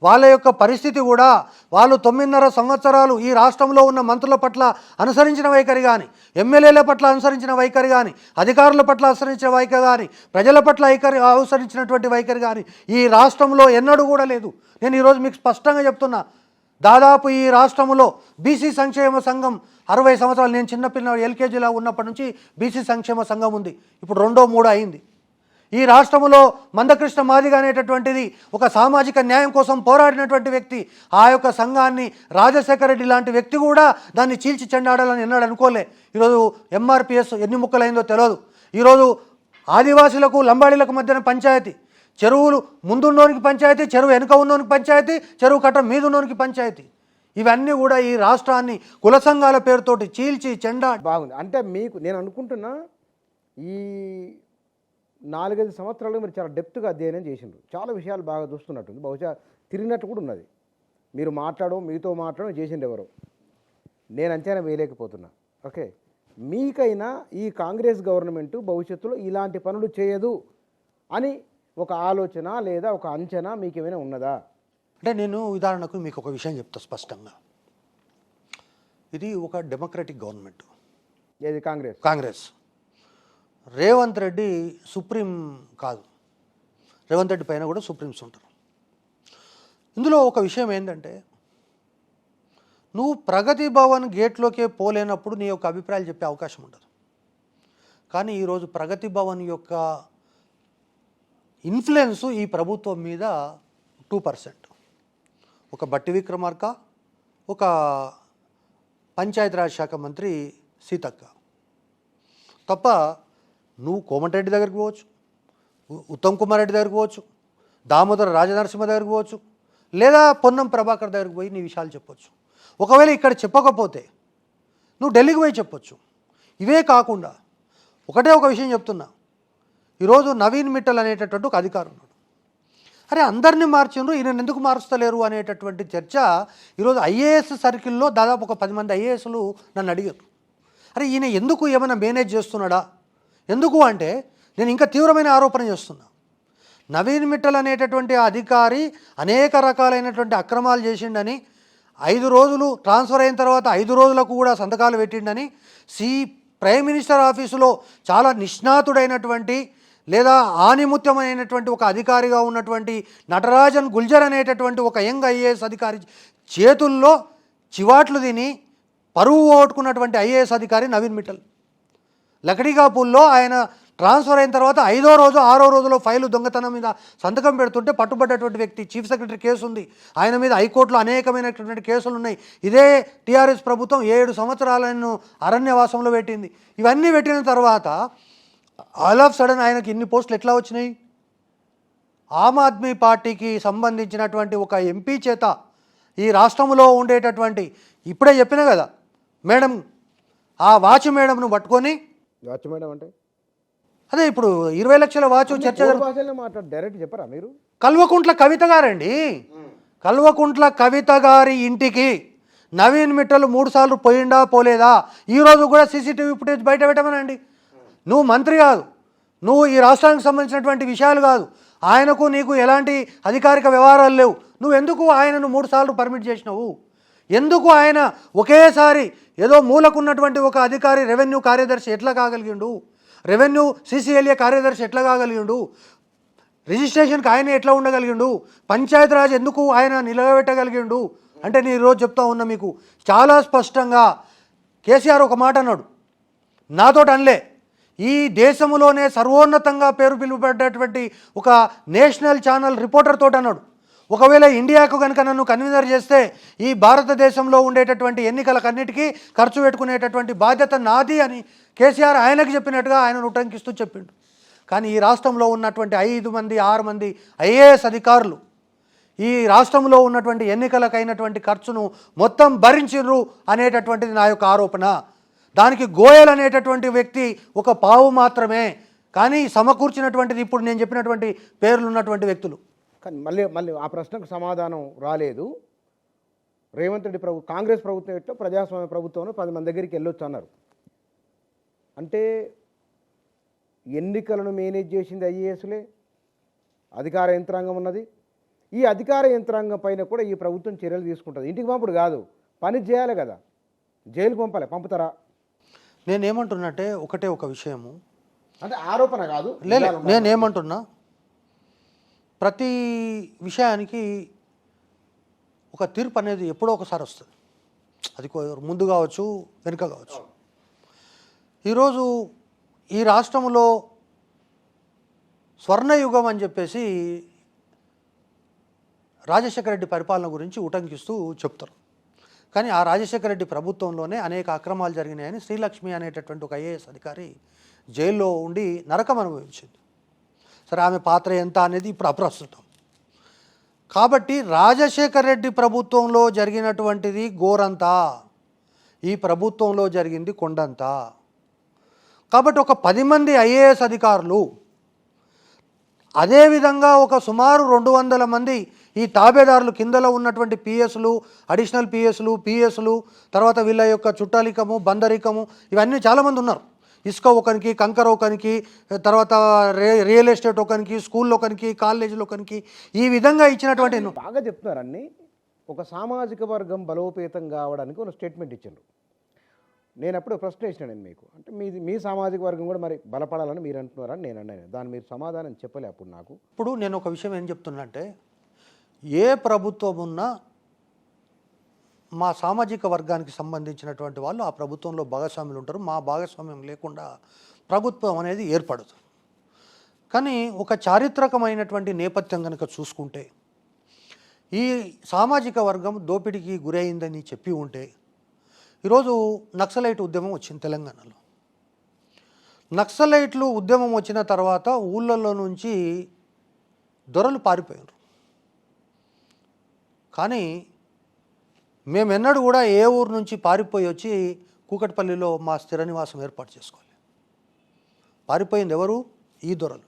వాళ్ళ యొక్క పరిస్థితి కూడా, వాళ్ళు 9.5 సంవత్సరాలు ఈ రాష్ట్రంలో ఉన్న మంత్రుల పట్ల అనుసరించిన వైఖరి కానీ, ఎమ్మెల్యేల పట్ల అనుసరించిన వైఖరి కానీ, అధికారుల పట్ల అనుసరించిన వైఖరి కానీ, ప్రజల పట్ల అనుసరించినటువంటి వైఖరి కానీ ఈ రాష్ట్రంలో ఎన్నడూ కూడా లేదు. నేను ఈరోజు మీకు స్పష్టంగా చెప్తున్నా, దాదాపు ఈ రాష్ట్రంలో బీసీ సంక్షేమ సంఘం 60 సంవత్సరాలు, నేను చిన్నపిల్ల ఎల్కేజీలో ఉన్నప్పటి నుంచి బీసీ సంక్షేమ సంఘం ఉంది. ఇప్పుడు 2, 3 అయింది. ఈ రాష్ట్రంలో మందకృష్ణ మాదిగ అనేటటువంటిది ఒక సామాజిక న్యాయం కోసం పోరాడినటువంటి వ్యక్తి. ఆ యొక్క సంఘాన్ని రాజశేఖర రెడ్డి లాంటి వ్యక్తి కూడా దాన్ని చీల్చి చెండాడాలని ఎన్నాడు అనుకోలే. ఈరోజు ఎంఆర్పిఎస్ ఎన్ని ముక్కలైందో తెలియదు. ఈరోజు ఆదివాసులకు లంబాడీలకు మధ్యన పంచాయతీ, చెరువులు ముందున్నోనికి పంచాయతీ, చెరువు వెనుక ఉన్నోనికి పంచాయతీ, చెరువు కట్ట మీద ఉన్నోనికి పంచాయతీ. ఇవన్నీ కూడా ఈ రాష్ట్రాన్ని కుల సంఘాల పేరుతోటి చీల్చి చెండా. బాగుంది. అంటే మీకు నేను అనుకుంటున్నా ఈ 4-5 సంవత్సరాలు మీరు చాలా డెప్త్గా అధ్యయనం చేసిండ్రు, చాలా విషయాలు బాగా చూస్తున్నట్టుంది, బహుశా తిరిగినట్టు కూడా ఉన్నది. మీరు మీతో మాట్లాడడం చేసిండు ఎవరో, నేను అంచనా వేయలేకపోతున్నా. ఓకే, మీకైనా ఈ కాంగ్రెస్ గవర్నమెంట్ భవిష్యత్తులో ఇలాంటి పనులు చేయదు అని ఒక ఆలోచన లేదా ఒక అంచనా మీకు ఏమైనా ఉన్నదా? అంటే నేను ఉదాహరణకు మీకు ఒక విషయం చెప్తా స్పష్టంగా. ఇది ఒక డెమోక్రటిక్ గవర్నమెంట్. ఏది? కాంగ్రెస్. రేవంత్ రెడ్డి సుప్రీం కాదు, రేవంత్ రెడ్డి పైన కూడా సుప్రీంస్ ఉంటారు. ఇందులో ఒక విషయం ఏంటంటే, నువ్వు ప్రగతి భవన్ గేట్లోకే పోలేనప్పుడు నీ యొక్క అభిప్రాయాలు చెప్పే అవకాశం ఉండదు. కానీ ఈరోజు ప్రగతి భవన్ యొక్క ఇన్ఫ్లుయెన్స్ ఈ ప్రభుత్వం మీద 2%. ఒక బట్టి విక్రమార్క, ఒక పంచాయతీరాజ్ శాఖ మంత్రి సీతక్క తప్ప నువ్వు కోమటిరెడ్డి దగ్గరికి పోవచ్చు, ఉత్తమ్ కుమార్ రెడ్డి దగ్గరికి పోవచ్చు, దామోదర రాజనరసింహ దగ్గరికి పోవచ్చు, లేదా పొన్నం ప్రభాకర్ దగ్గరికి పోయి నీ విషయాలు చెప్పొచ్చు. ఒకవేళ ఇక్కడ చెప్పకపోతే నువ్వు ఢిల్లీకి పోయి చెప్పొచ్చు. ఇవే కాకుండా ఒకటే ఒక విషయం చెప్తున్నా, ఈరోజు నవీన్ మిట్టల్ అనేటటువంటి ఒక అధికారి ఉన్నాడు. అరే అందరినీ మార్చిండ్రు, ఈయన ఎందుకు మారుస్తలేరు అనేటటువంటి చర్చ ఈరోజు ఐఏఎస్ సర్కిల్లో దాదాపు ఒక 10 మంది ఐఏఎస్లు నన్ను అడిగారు. అరే ఈయన ఎందుకు ఏమైనా మేనేజ్ చేస్తున్నాడా? ఎందుకు అంటే నేను ఇంకా తీవ్రమైన ఆరోపణ చేస్తున్నా. నవీన్ మిట్టల్ అనేటటువంటి అధికారి అనేక రకాలైనటువంటి అక్రమాలు చేసిండని, 5 రోజులు ట్రాన్స్ఫర్ అయిన తర్వాత 5 రోజులకు కూడా సంతకాలు పెట్టిండని, ప్రైమ్ మినిస్టర్ ఆఫీసులో చాలా నిష్ణాతుడైనటువంటి లేదా ఆనిముత్యమైనటువంటి ఒక అధికారిగా ఉన్నటువంటి నటరాజన్ గుల్జర్ అనేటటువంటి ఒక యంగ్ ఐఏఎస్ అధికారి చేతుల్లో చివాట్లు తిని పరువు ఓటుకున్నటువంటి ఐఏఎస్ అధికారి నవీన్ మిట్టల్. లకడీకాపూల్లో ఆయన ట్రాన్స్ఫర్ అయిన తర్వాత 5వ రోజు 6వ రోజులో ఫైలు దొంగతనం మీద సంతకం పెడుతుంటే పట్టుబడ్డటువంటి వ్యక్తి. చీఫ్ సెక్రటరీ కేసు ఉంది ఆయన మీద, హైకోర్టులో అనేకమైనటువంటి కేసులు ఉన్నాయి. ఇదే టీఆర్ఎస్ ప్రభుత్వం 7 సంవత్సరాలను అరణ్యవాసంలో పెట్టింది. ఇవన్నీ పెట్టిన తర్వాత ఆల్ ఆఫ్ సడన్ ఆయనకి ఇన్ని పోస్టులు ఎట్లా వచ్చినాయి? ఆమ్ ఆద్మీ పార్టీకి సంబంధించినటువంటి ఒక ఎంపీ చేత ఈ రాష్ట్రంలో ఉండేటటువంటి, ఇప్పుడే చెప్పినా కదా మేడం, ఆ వాచ్ మేడంను పట్టుకొని, వాచ్ మేడం అంటే అదే ఇప్పుడు 20 లక్షల వాచ్ చర్చ డైరెక్ట్ చెప్పరా మీరు? కల్వకుంట్ల కవిత గారండి. కల్వకుంట్ల కవిత గారి ఇంటికి నవీన్ మిట్టల్ 3 సార్లు పోయిండా పోలేదా? ఈరోజు కూడా సీసీటీవీ ఫుటేజ్ బయట పెట్టమనండి. నువ్వు మంత్రి కాదు, నువ్వు ఈ రాష్ట్రానికి సంబంధించినటువంటి విషయాలు కాదు, ఆయనకు నీకు ఎలాంటి అధికారిక వ్యవహారాలు లేవు. నువ్వు ఎందుకు ఆయనను 3 సార్లు పర్మిట్ చేసినావు? ఎందుకు ఆయన ఒకేసారి ఏదో మూలకున్నటువంటి ఒక అధికారి రెవెన్యూ కార్యదర్శి ఎట్లా కాగలిగిండు? రెవెన్యూ సీసీఎల్ఏ కార్యదర్శి ఎట్లా కాగలిగిండు? రిజిస్ట్రేషన్కి ఆయన ఎట్లా ఉండగలిగిండు? పంచాయతీరాజ్ ఎందుకు ఆయన నిలబెట్టగలిగిండు? అంటే నేను ఈరోజు చెప్తా ఉన్నా మీకు చాలా స్పష్టంగా. కేసీఆర్ ఒక మాట అన్నాడు, నాతోటి అనలే, ఈ దేశంలోనే సర్వోన్నతంగా పేరు పిలువబడ్డటువంటి ఒక నేషనల్ ఛానల్ రిపోర్టర్ తోటి అన్నాడు, ఒకవేళ ఇండియాకు కనుక నన్ను కన్వీనర్ చేస్తే ఈ భారతదేశంలో ఉండేటటువంటి ఎన్నికలకన్నిటికీ ఖర్చు పెట్టుకునేటటువంటి బాధ్యత నాది అని కేసీఆర్ ఆయనకు చెప్పినట్టుగా ఆయన ఉటంకిస్తూ చెప్పిండు. కానీ ఈ రాష్ట్రంలో ఉన్నటువంటి 5 మంది 6 మంది ఐఏఎస్ అధికారులు ఈ రాష్ట్రంలో ఉన్నటువంటి ఎన్నికలకైనటువంటి ఖర్చును మొత్తం భరించిర్రు అనేటటువంటిది నా యొక్క ఆరోపణ. దానికి గోయల్ అనేటటువంటి వ్యక్తి ఒక పావు మాత్రమే, కానీ సమకూర్చినటువంటిది ఇప్పుడు నేను చెప్పినటువంటి పేర్లు ఉన్నటువంటి వ్యక్తులు. కానీ మళ్ళీ ఆ ప్రశ్నకు సమాధానం రాలేదు. రేవంత్ రెడ్డి కాంగ్రెస్ ప్రభుత్వం ఎట్లా ప్రజాస్వామ్య ప్రభుత్వం 10 మంది దగ్గరికి వెళ్ళొచ్చు అన్నారు. అంటే ఎన్నికలను మేనేజ్ చేసింది ఐఏఎస్లే, అధికార యంత్రాంగం ఉన్నది. ఈ అధికార యంత్రాంగం పైన కూడా ఈ ప్రభుత్వం చర్యలు తీసుకుంటుంది. ఇంటికి పంపుడు కాదు, పని చేయాలి కదా, జైలుకు పంపాలి. పంపుతారా? నేనేమంటున్నట్టే ఒకటే ఒక విషయము, అంటే ఆరోపణ కాదు. నేనేమంటున్నా, ప్రతి విషయానికి ఒక తీర్పు అనేది ఎప్పుడో ఒకసారి వస్తుంది. అది ముందు కావచ్చు, వెనుక కావచ్చు. ఈరోజు ఈ రాష్ట్రంలో స్వర్ణయుగం అని చెప్పేసి రాజశేఖర రెడ్డి పరిపాలన గురించి ఉటంకిస్తూ చెప్తారు. కానీ ఆ రాజశేఖర రెడ్డి ప్రభుత్వంలోనే అనేక అక్రమాలు జరిగినాయని శ్రీలక్ష్మి అనేటటువంటి ఒక ఐఏఎస్ అధికారి జైల్లో ఉండి నరకం అనుభవించింది. సరే, ఆమె పాత్ర ఎంత అనేది ఇప్పుడు అప్రస్తుతం. కాబట్టి రాజశేఖర రెడ్డి ప్రభుత్వంలో జరిగినటువంటిది గోరంతా, ఈ ప్రభుత్వంలో జరిగింది కొండంతా. కాబట్టి ఒక 10 మంది ఐఏఎస్ అధికారులు, అదేవిధంగా ఒక సుమారు 200 మంది ఈ తాబేదారులు, కిందలో ఉన్నటువంటి పిఎస్లు, అడిషనల్ పిఎస్లు, తర్వాత వీళ్ళ యొక్క చుట్టాలికము, బందరికము, ఇవన్నీ చాలామంది ఉన్నారు. ఇసుక ఒకరికి, కంకర ఒకరికి, తర్వాత రియల్ ఎస్టేట్ ఒకరికి, స్కూల్లో ఒకరికి, కాలేజీలో ఒకరికి, ఈ విధంగా ఇచ్చినటువంటి బాగా చెప్తున్నారని. ఒక సామాజిక వర్గం బలోపేతం కావడానికి ఒక స్టేట్మెంట్ ఇచ్చారు. నేను అప్పుడు ప్రశ్న వేసినాను నేను మీకు, అంటే మీ సామాజిక వర్గం కూడా మరి బలపడాలని మీరు అంటున్నారని నేను అన్నాను. దాన్ని మీరు సమాధానం చెప్పలే అప్పుడు నాకు. ఇప్పుడు నేను ఒక విషయం ఏం చెప్తున్నా అంటే, ఏ ప్రభుత్వం ఉన్నా మా సామాజిక వర్గానికి సంబంధించినటువంటి వాళ్ళు ఆ ప్రభుత్వంలో భాగస్వాములు ఉంటారు. మా భాగస్వామ్యం లేకుండా ప్రభుత్వం అనేది ఏర్పడదు. కానీ ఒక చారిత్రకమైనటువంటి నేపథ్యం కనుక చూసుకుంటే, ఈ సామాజిక వర్గం దోపిడీకి గురైందని చెప్పి ఉంటే, ఈరోజు నక్సలైట్ ఉద్యమం వచ్చింది తెలంగాణలో. నక్సలైట్లు ఉద్యమం వచ్చిన తర్వాత ఊళ్ళల్లో నుంచి దొరలు పారిపోయారు. కానీ మేమెన్నడూ కూడా ఏ ఊరు నుంచి పారిపోయి వచ్చి కూకట్పల్లిలో మా స్థిర నివాసం ఏర్పాటు చేసుకోవాలి. పారిపోయింది ఎవరు? ఈ దొరలు.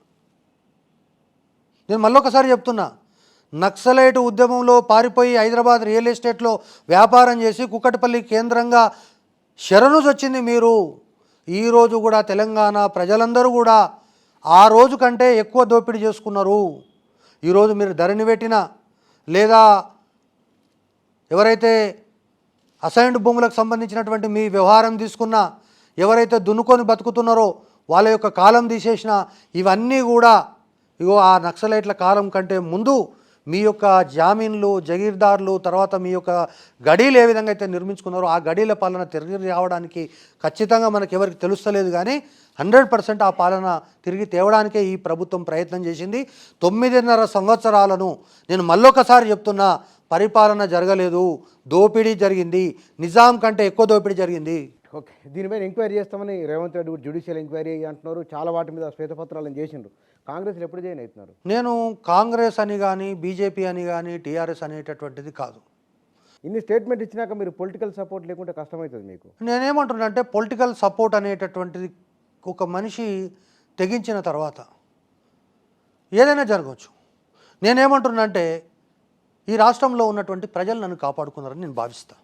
నేను మళ్ళొకసారి చెప్తున్నా, నక్సలైట్ ఉద్యమంలో పారిపోయి హైదరాబాద్ రియల్ ఎస్టేట్లో వ్యాపారం చేసి కూకట్పల్లి కేంద్రంగా శరణుజొచ్చింది మీరు. ఈరోజు కూడా తెలంగాణ ప్రజలందరూ కూడా ఆ రోజు కంటే ఎక్కువ దోపిడీ చేసుకున్నారు. ఈరోజు మీరు ధరణి పెట్టినా, లేదా ఎవరైతే అసైన్డ్ భూములకు సంబంధించినటువంటి మీ వ్యవహారం తీసుకున్నా, ఎవరైతే దున్నుకొని బతుకుతున్నారో వాళ్ళ యొక్క కాలం తీసేసినా, ఇవన్నీ కూడా ఇగో ఆ నక్సలైట్ల కాలం కంటే ముందు మీ యొక్క జామీన్లు, జగీర్దార్లు, తర్వాత మీ యొక్క గడీలు ఏ విధంగా అయితే నిర్మించుకున్నారో ఆ గడీల పాలన తిరిగి రావడానికి ఖచ్చితంగా మనకు ఎవరికి తెలుస్తలేదు. కానీ 100% ఆ పాలన తిరిగి తేవడానికే ఈ ప్రభుత్వం ప్రయత్నం చేసింది. 9.5 సంవత్సరాలను నేను మళ్ళొకసారి చెప్తున్నా, పరిపాలన జరగలేదు, దోపిడీ జరిగింది. నిజాం కంటే ఎక్కువ దోపిడీ జరిగింది. ఓకే, దీనిపైన ఎంక్వైరీ చేస్తామని రేవంత్ రెడ్డి కూడా జ్యుడిషియల్ ఎంక్వైరీ అంటున్నారు. చాలా వాటి మీద శ్వేతపత్రాలను చేసిండ్రు. కాంగ్రెస్లో ఎప్పుడు జాయిన్ అవుతున్నారు? నేను కాంగ్రెస్ అని కానీ, బీజేపీ అని కానీ, టీఆర్ఎస్ అనేటటువంటిది కాదు. ఇన్ని స్టేట్మెంట్ ఇచ్చినాక మీరు పొలిటికల్ సపోర్ట్ లేకుంటే కష్టమవుతుంది మీకు. నేనేమంటున్నా అంటే, పొలిటికల్ సపోర్ట్ అనేటటువంటిది ఒక మనిషి తెగించిన తర్వాత ఏదైనా జరగవచ్చు. నేనేమంటున్నా అంటే, ఈ రాష్ట్రంలో ఉన్నటువంటి ప్రజలు నన్ను కాపాడుకున్నారని నేను భావిస్తా.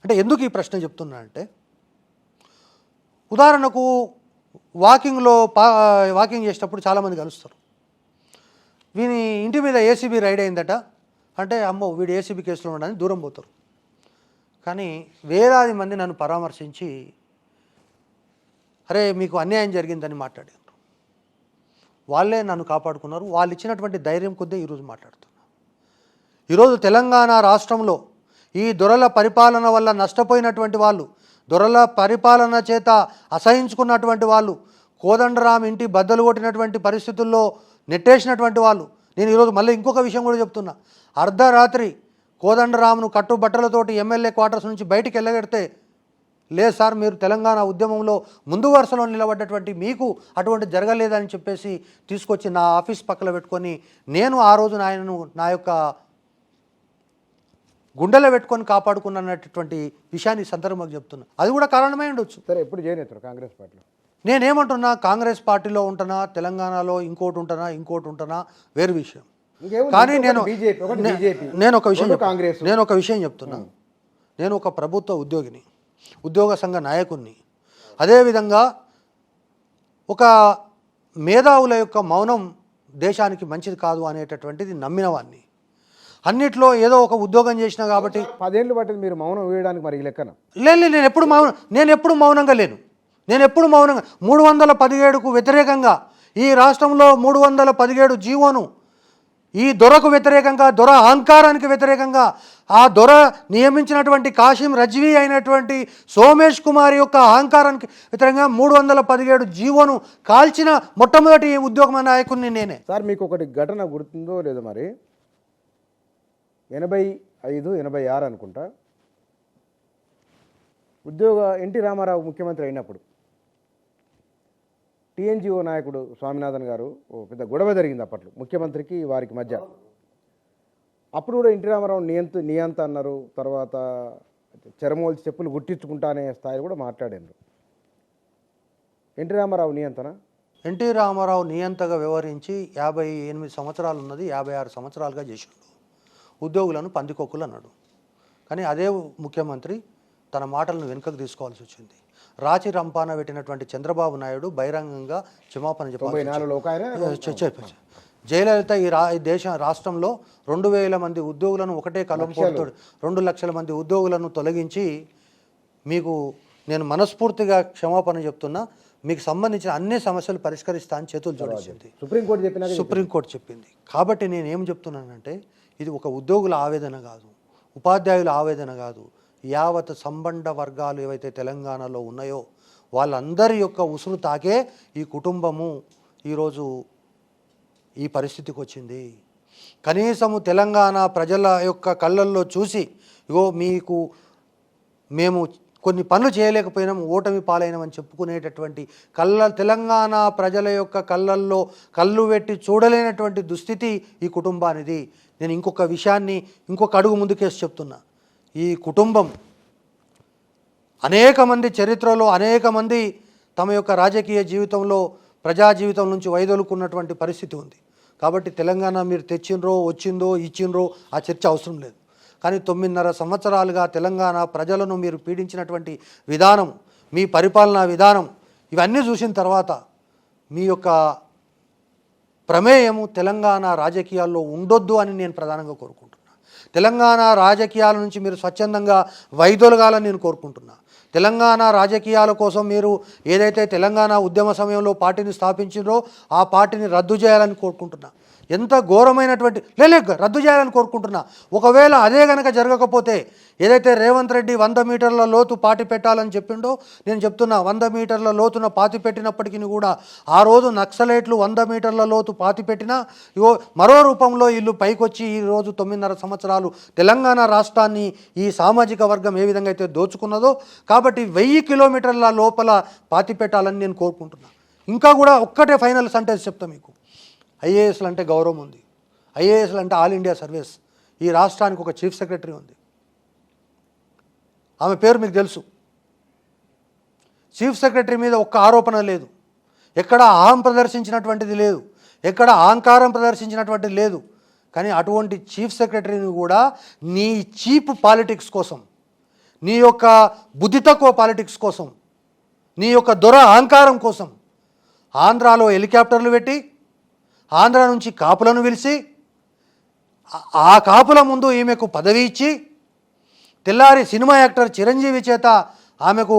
అంటే ఎందుకు ఈ ప్రశ్న చెప్తున్నా అంటే, ఉదాహరణకు వాకింగ్ చేసేటప్పుడు చాలామంది కలుస్తారు. వీని ఇంటి మీద ఏసీబీ రైడ్ అయిందట అంటే, అమ్మో వీడు ఏసీబీ కేసులో ఉండని దూరం పోతారు. కానీ వేలాది మంది నన్ను పరామర్శించి, అరే మీకు అన్యాయం జరిగిందని మాట్లాడారు. వాళ్ళే నన్ను కాపాడుకున్నారు. వాళ్ళు ఇచ్చినటువంటి ధైర్యం కొద్దే ఈరోజు మాట్లాడుతున్నారు. ఈరోజు తెలంగాణ రాష్ట్రంలో ఈ దొరల పరిపాలన వల్ల నష్టపోయినటువంటి వాళ్ళు, దొరల పరిపాలన చేత అసహించుకున్నటువంటి వాళ్ళు, కోదండరాం ఇంటి బద్దలు కొట్టినటువంటి పరిస్థితుల్లో నెట్టేసినటువంటి వాళ్ళు. నేను ఈరోజు మళ్ళీ ఇంకొక విషయం కూడా చెప్తున్నా. అర్ధరాత్రి కోదండరాంను కట్టుబట్టలతోటి ఎమ్మెల్యే క్వార్టర్స్ నుంచి బయటికి వెళ్ళగడితే, లేదు సార్ మీరు తెలంగాణ ఉద్యమంలో ముందు వరుసలో నిలబడ్డటువంటి మీకు అటువంటి జరగలేదని చెప్పేసి తీసుకొచ్చి నా ఆఫీస్ పక్కన పెట్టుకొని, నేను ఆ రోజు ఆయనను నా యొక్క గుండెలో పెట్టుకొని కాపాడుకున్నటువంటి విషయాన్ని సందర్భంగా చెప్తున్నా. అది కూడా కారణమై ఉండొచ్చు. సరే, ఎప్పుడు జాయిన్ అవుతారు కాంగ్రెస్ పార్టీలో? నేనేమంటున్నా, కాంగ్రెస్ పార్టీలో ఉంటున్నా, తెలంగాణలో ఇంకోటి ఉంటున్నా వేరు విషయం. కానీ నేను ఒక విషయం చెప్తున్నా. నేను ఒక ప్రభుత్వ ఉద్యోగిని, ఉద్యోగ సంఘ నాయకుడిని. అదేవిధంగా ఒక మేధావుల యొక్క మౌనం దేశానికి మంచిది కాదు అనేటటువంటిది నమ్మినవాడిని. అన్నిట్లో ఏదో ఒక ఉద్యోగం చేసినా కాబట్టి 10 ఏళ్ళు పట్టింది మీరు మౌనం వేయడానికి, మరి ఈ లెక్కన లేదు, నేను ఎప్పుడు మౌనంగా లేను. నేను ఎప్పుడు మౌనంగా 317కు వ్యతిరేకంగా ఈ రాష్ట్రంలో 317 జీవోను ఈ దొరకు వ్యతిరేకంగా, దొర అహంకారానికి వ్యతిరేకంగా, ఆ దొర నియమించినటువంటి కాశీం రజ్వీ అయినటువంటి సోమేష్ కుమార్ యొక్క అహంకారానికి వ్యతిరేకంగా 317 జీవోను కాల్చిన మొట్టమొదటి ఉద్యోగ నాయకుడిని నేనే. సార్ మీకు ఒకటి ఘటన గుర్తుందో లేదో, మరి 85, 86 అనుకుంటా, ఎన్టీ రామారావు ముఖ్యమంత్రి అయినప్పుడు టీఎన్జిఓ నాయకుడు స్వామినాథన్ గారు ఓ పెద్ద గొడవ జరిగింది అప్పట్లో ముఖ్యమంత్రికి వారికి మధ్య. అప్పుడు కూడా ఎన్టీ రామారావు నియంత అన్నారు, తర్వాత చెరమోల్చి చెప్పులు గుట్టించుకుంటా అనే స్థాయిలో కూడా మాట్లాడారు. ఎన్టీ రామారావు నియంతనా? ఎన్టీ రామారావు నియంతగా వ్యవహరించి 58 సంవత్సరాలు ఉన్నది 56 సంవత్సరాలుగా చేసిండు. ఉద్యోగులను పందికొక్కులు అన్నాడు. కానీ అదే ముఖ్యమంత్రి తన మాటలను వెనుకకు తీసుకోవాల్సి వచ్చింది. రాచి రంపాన పెట్టినటువంటి చంద్రబాబు నాయుడు బహిరంగంగా క్షమాపణ చెప్పాలి. జయలలిత ఈ రాష్ట్రంలో 2000 మంది ఉద్యోగులను ఒకటే కలంపోటుతో 2 లక్షల మంది ఉద్యోగులను తొలగించి మీకు నేను మనస్ఫూర్తిగా క్షమాపణ చెప్తున్నా, మీకు సంబంధించిన అన్ని సమస్యలు పరిష్కరిస్తా అని చేతులు జోడించింది. సుప్రీంకోర్టు చెప్పింది. కాబట్టి నేను ఏం చెప్తున్నానంటే, ఇది ఒక ఉద్యోగుల ఆవేదన కాదు, ఉపాధ్యాయుల ఆవేదన కాదు, యావత్ సంబంధ వర్గాలు ఏవైతే తెలంగాణలో ఉన్నాయో వాళ్ళందరి యొక్క ఉసురు తాకే ఈ కుటుంబము ఈరోజు ఈ పరిస్థితికి వచ్చింది. కనీసము తెలంగాణ ప్రజల యొక్క కళ్ళల్లో చూసి, ఇగో మీకు మేము కొన్ని పనులు చేయలేకపోయినాము, ఓటమి పాలైనామని చెప్పుకునేటటువంటి తెలంగాణ ప్రజల యొక్క కళ్ళల్లో కళ్ళు పెట్టి చూడలేనటువంటి దుస్థితి ఈ కుటుంబానిది. నేను ఇంకొక విషయాన్ని ఇంకొక అడుగు ముందుకేసి చెప్తున్నా. ఈ కుటుంబం అనేక మంది చరిత్రలో అనేక మంది తమ యొక్క రాజకీయ జీవితంలో ప్రజా జీవితం నుంచి వైదొలుకున్నటువంటి పరిస్థితి ఉంది. కాబట్టి తెలంగాణ మీరు తెచ్చిండ్రో వచ్చిందో ఇచ్చిండ్రో ఆ చర్చ అవసరం లేదు. కానీ 9.5 సంవత్సరాలుగా తెలంగాణ ప్రజలను మీరు పీడించినటువంటి విధానం, మీ పరిపాలనా విధానం, ఇవన్నీ చూసిన తర్వాత మీ యొక్క ప్రమేయము తెలంగాణ రాజకీయాల్లో ఉండొద్దు అని నేను ప్రధానంగా కోరుకుంటున్నా. తెలంగాణ రాజకీయాల నుంచి మీరు స్వచ్ఛందంగా వైదొలగాలని నేను కోరుకుంటున్నా. తెలంగాణ రాజకీయాల కోసం మీరు ఏదైతే తెలంగాణ ఉద్యమ సమయంలో పార్టీని స్థాపించిండ్రో ఆ పార్టీని రద్దు చేయాలని కోరుకుంటున్నా. ఎంత ఘోరమైనటువంటి రద్దు చేయాలని కోరుకుంటున్నా. ఒకవేళ అదే కనుక జరగకపోతే ఏదైతే రేవంత్ రెడ్డి 100 మీటర్ల లోతు పాతి పెట్టాలని చెప్పిండో, నేను చెప్తున్నా 100 మీటర్ల లోతున పాతి పెట్టినప్పటికీ కూడా ఆ రోజు నక్సలైట్లు 100 మీటర్ల లోతు పాతి పెట్టినా మరో రూపంలో వీళ్ళు పైకొచ్చి ఈరోజు 9.5 సంవత్సరాలు తెలంగాణ రాష్ట్రాన్ని ఈ సామాజిక వర్గం ఏ విధంగా అయితే దోచుకున్నదో, కాబట్టి 1000 కిలోమీటర్ల లోపల పాతి పెట్టాలని నేను కోరుకుంటున్నా. ఇంకా కూడా ఒక్కటే ఫైనల్ సెంటెన్స్ చెప్తా మీకు. ఐఏఎస్లు అంటే గౌరవం ఉంది, ఐఏఎస్లు అంటే ఆల్ ఇండియా సర్వీస్. ఈ రాష్ట్రానికి ఒక చీఫ్ సెక్రటరీ ఉంది, ఆమె పేరు మీకు తెలుసు. చీఫ్ సెక్రటరీ మీద ఒక్క ఆరోపణ లేదు, ఎక్కడ అహం ప్రదర్శించినటువంటిది లేదు, ఎక్కడ అహంకారం ప్రదర్శించినటువంటిది లేదు. కానీ అటువంటి చీఫ్ సెక్రటరీని కూడా నీ చీప్ పాలిటిక్స్ కోసం, నీ యొక్క బుద్ధి తక్కువ పాలిటిక్స్ కోసం, నీ యొక్క దొర అహంకారం కోసం ఆంధ్రాలో హెలికాప్టర్లు పెట్టి ఆంధ్ర నుంచి కాపులను పిలిచి ఆ కాపుల ముందు ఈమెకు పదవి ఇచ్చి తెల్లారి సినిమా యాక్టర్ చిరంజీవి చేత ఆమెకు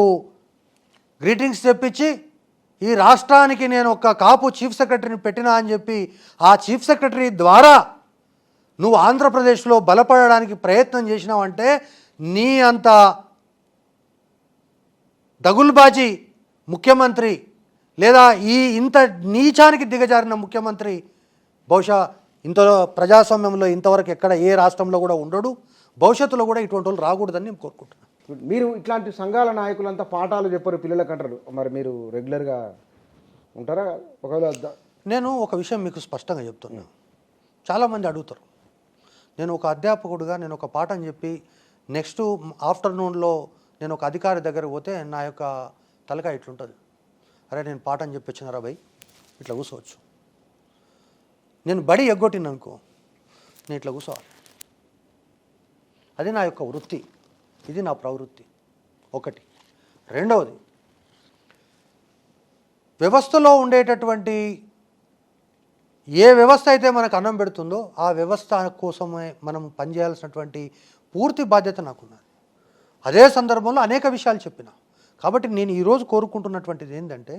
గ్రీటింగ్స్ తెప్పించి ఈ రాష్ట్రానికి నేను ఒక కాపు చీఫ్ సెక్రటరీని పెట్టినా అని చెప్పి ఆ చీఫ్ సెక్రటరీ ద్వారా నువ్వు ఆంధ్రప్రదేశ్లో బలపడడానికి ప్రయత్నం చేసినావంటే నీ అంత దగుల్బాజీ ముఖ్యమంత్రి లేదా ఇంత నీచానికి దిగజారిన ముఖ్యమంత్రి బహుశా ఇంతలో ప్రజాస్వామ్యంలో ఇంతవరకు ఎక్కడ ఏ రాష్ట్రంలో కూడా ఉండడు. భవిష్యత్తులో కూడా ఇటువంటి వాళ్ళు రాకూడదని నేను కోరుకుంటున్నాను. మీరు ఇట్లాంటి సంఘాల నాయకులంతా పాఠాలు చెప్పారు పిల్లలకు అంటారు, మరి మీరు రెగ్యులర్గా ఉంటారా? ఒకవేళ నేను ఒక విషయం మీకు స్పష్టంగా చెప్తున్నాను. చాలామంది అడుగుతారు, నేను ఒక అధ్యాపకుడుగా నేను ఒక పాఠం చెప్పి నెక్స్ట్ ఆఫ్టర్నూన్లో నేను ఒక అధికారి దగ్గర పోతే నా యొక్క తలకాయ ఇట్లుంటుంది, అరే నేను పాఠం చెప్పించినారా భయ్, ఇట్లా కూర్చోవచ్చు. నేను బడి ఎగ్గొట్టిననుకో నేను ఇట్లా కూర్చోవాలి. అది నా యొక్క వృత్తి, ఇది నా ప్రవృత్తి. ఒకటి. రెండవది, వ్యవస్థలో ఉండేటటువంటి ఏ వ్యవస్థ అయితే మనకు అన్నం పెడుతుందో ఆ వ్యవస్థ కోసమే మనం పనిచేయాల్సినటువంటి పూర్తి బాధ్యత నాకున్నది. అదే సందర్భంలో అనేక విషయాలు చెప్పిన. కాబట్టి నేను ఈరోజు కోరుకుంటున్నటువంటిది ఏంటంటే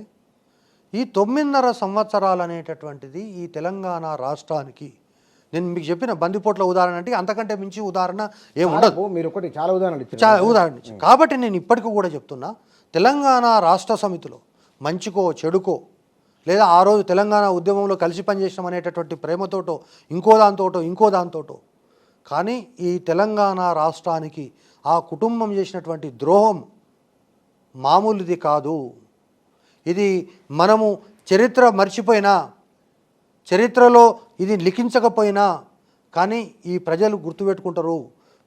ఈ 9.5 సంవత్సరాలు అనేటటువంటిది ఈ తెలంగాణ రాష్ట్రానికి, నేను మీకు చెప్పిన బందిపోట్ల ఉదాహరణ అంటే అంతకంటే మించి ఉదాహరణ ఏముండదు. మీరు ఒకటి చాలా ఉదాహరణలు ఉదాహరణ ఇచ్చారు. కాబట్టి నేను ఇప్పటికీ కూడా చెప్తున్నా, తెలంగాణ రాష్ట్ర సమితిలో మంచికో చెడుకో లేదా ఆ రోజు తెలంగాణ ఉద్యమంలో కలిసి పనిచేసినాం అనేటటువంటి ప్రేమతోటో ఇంకో దాంతోటో కానీ ఈ తెలంగాణ రాష్ట్రానికి ఆ కుటుంబం చేసినటువంటి ద్రోహం మామూలుది కాదు. ఇది మనము చరిత్ర మర్చిపోయినా, చరిత్రలో ఇది లిఖించకపోయినా కానీ ఈ ప్రజలు గుర్తుపెట్టుకుంటారు.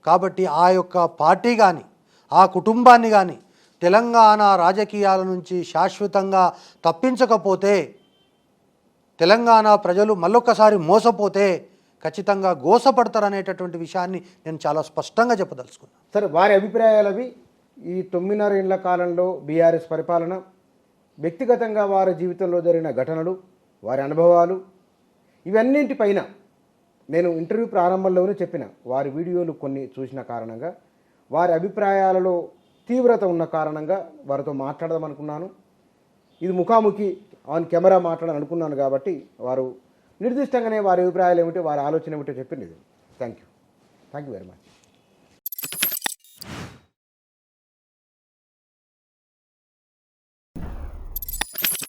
కాబట్టి ఆ యొక్క పార్టీ కానీ ఆ కుటుంబాన్ని కానీ తెలంగాణ రాజకీయాల నుంచి శాశ్వతంగా తప్పించకపోతే, తెలంగాణ ప్రజలు మళ్ళొక్కసారి మోసపోతే ఖచ్చితంగా గోసపడతారనేటటువంటి విషయాన్ని నేను చాలా స్పష్టంగా చెప్పదలుచుకున్నాను. సరే, వారి అభిప్రాయాలు అవి. ఈ 9.5 ఏళ్ల కాలంలో బీఆర్ఎస్ పరిపాలన, వ్యక్తిగతంగా వారి జీవితంలో జరిగిన ఘటనలు, వారి అనుభవాలు, ఇవన్నింటిపైన నేను ఇంటర్వ్యూ ప్రారంభంలోనే చెప్పిన, వారి వీడియోలు కొన్ని చూసిన కారణంగా, వారి అభిప్రాయాలలో తీవ్రత ఉన్న కారణంగా వారితో మాట్లాడదాం అనుకున్నాను. ఇది ముఖాముఖి ఆన్ కెమెరా మాట్లాడాలని అనుకున్నాను. కాబట్టి వారు నిర్దిష్టంగానే వారి అభిప్రాయాలు ఏమిటో, వారి ఆలోచన ఏమిటో చెప్పింది. Thank you very much.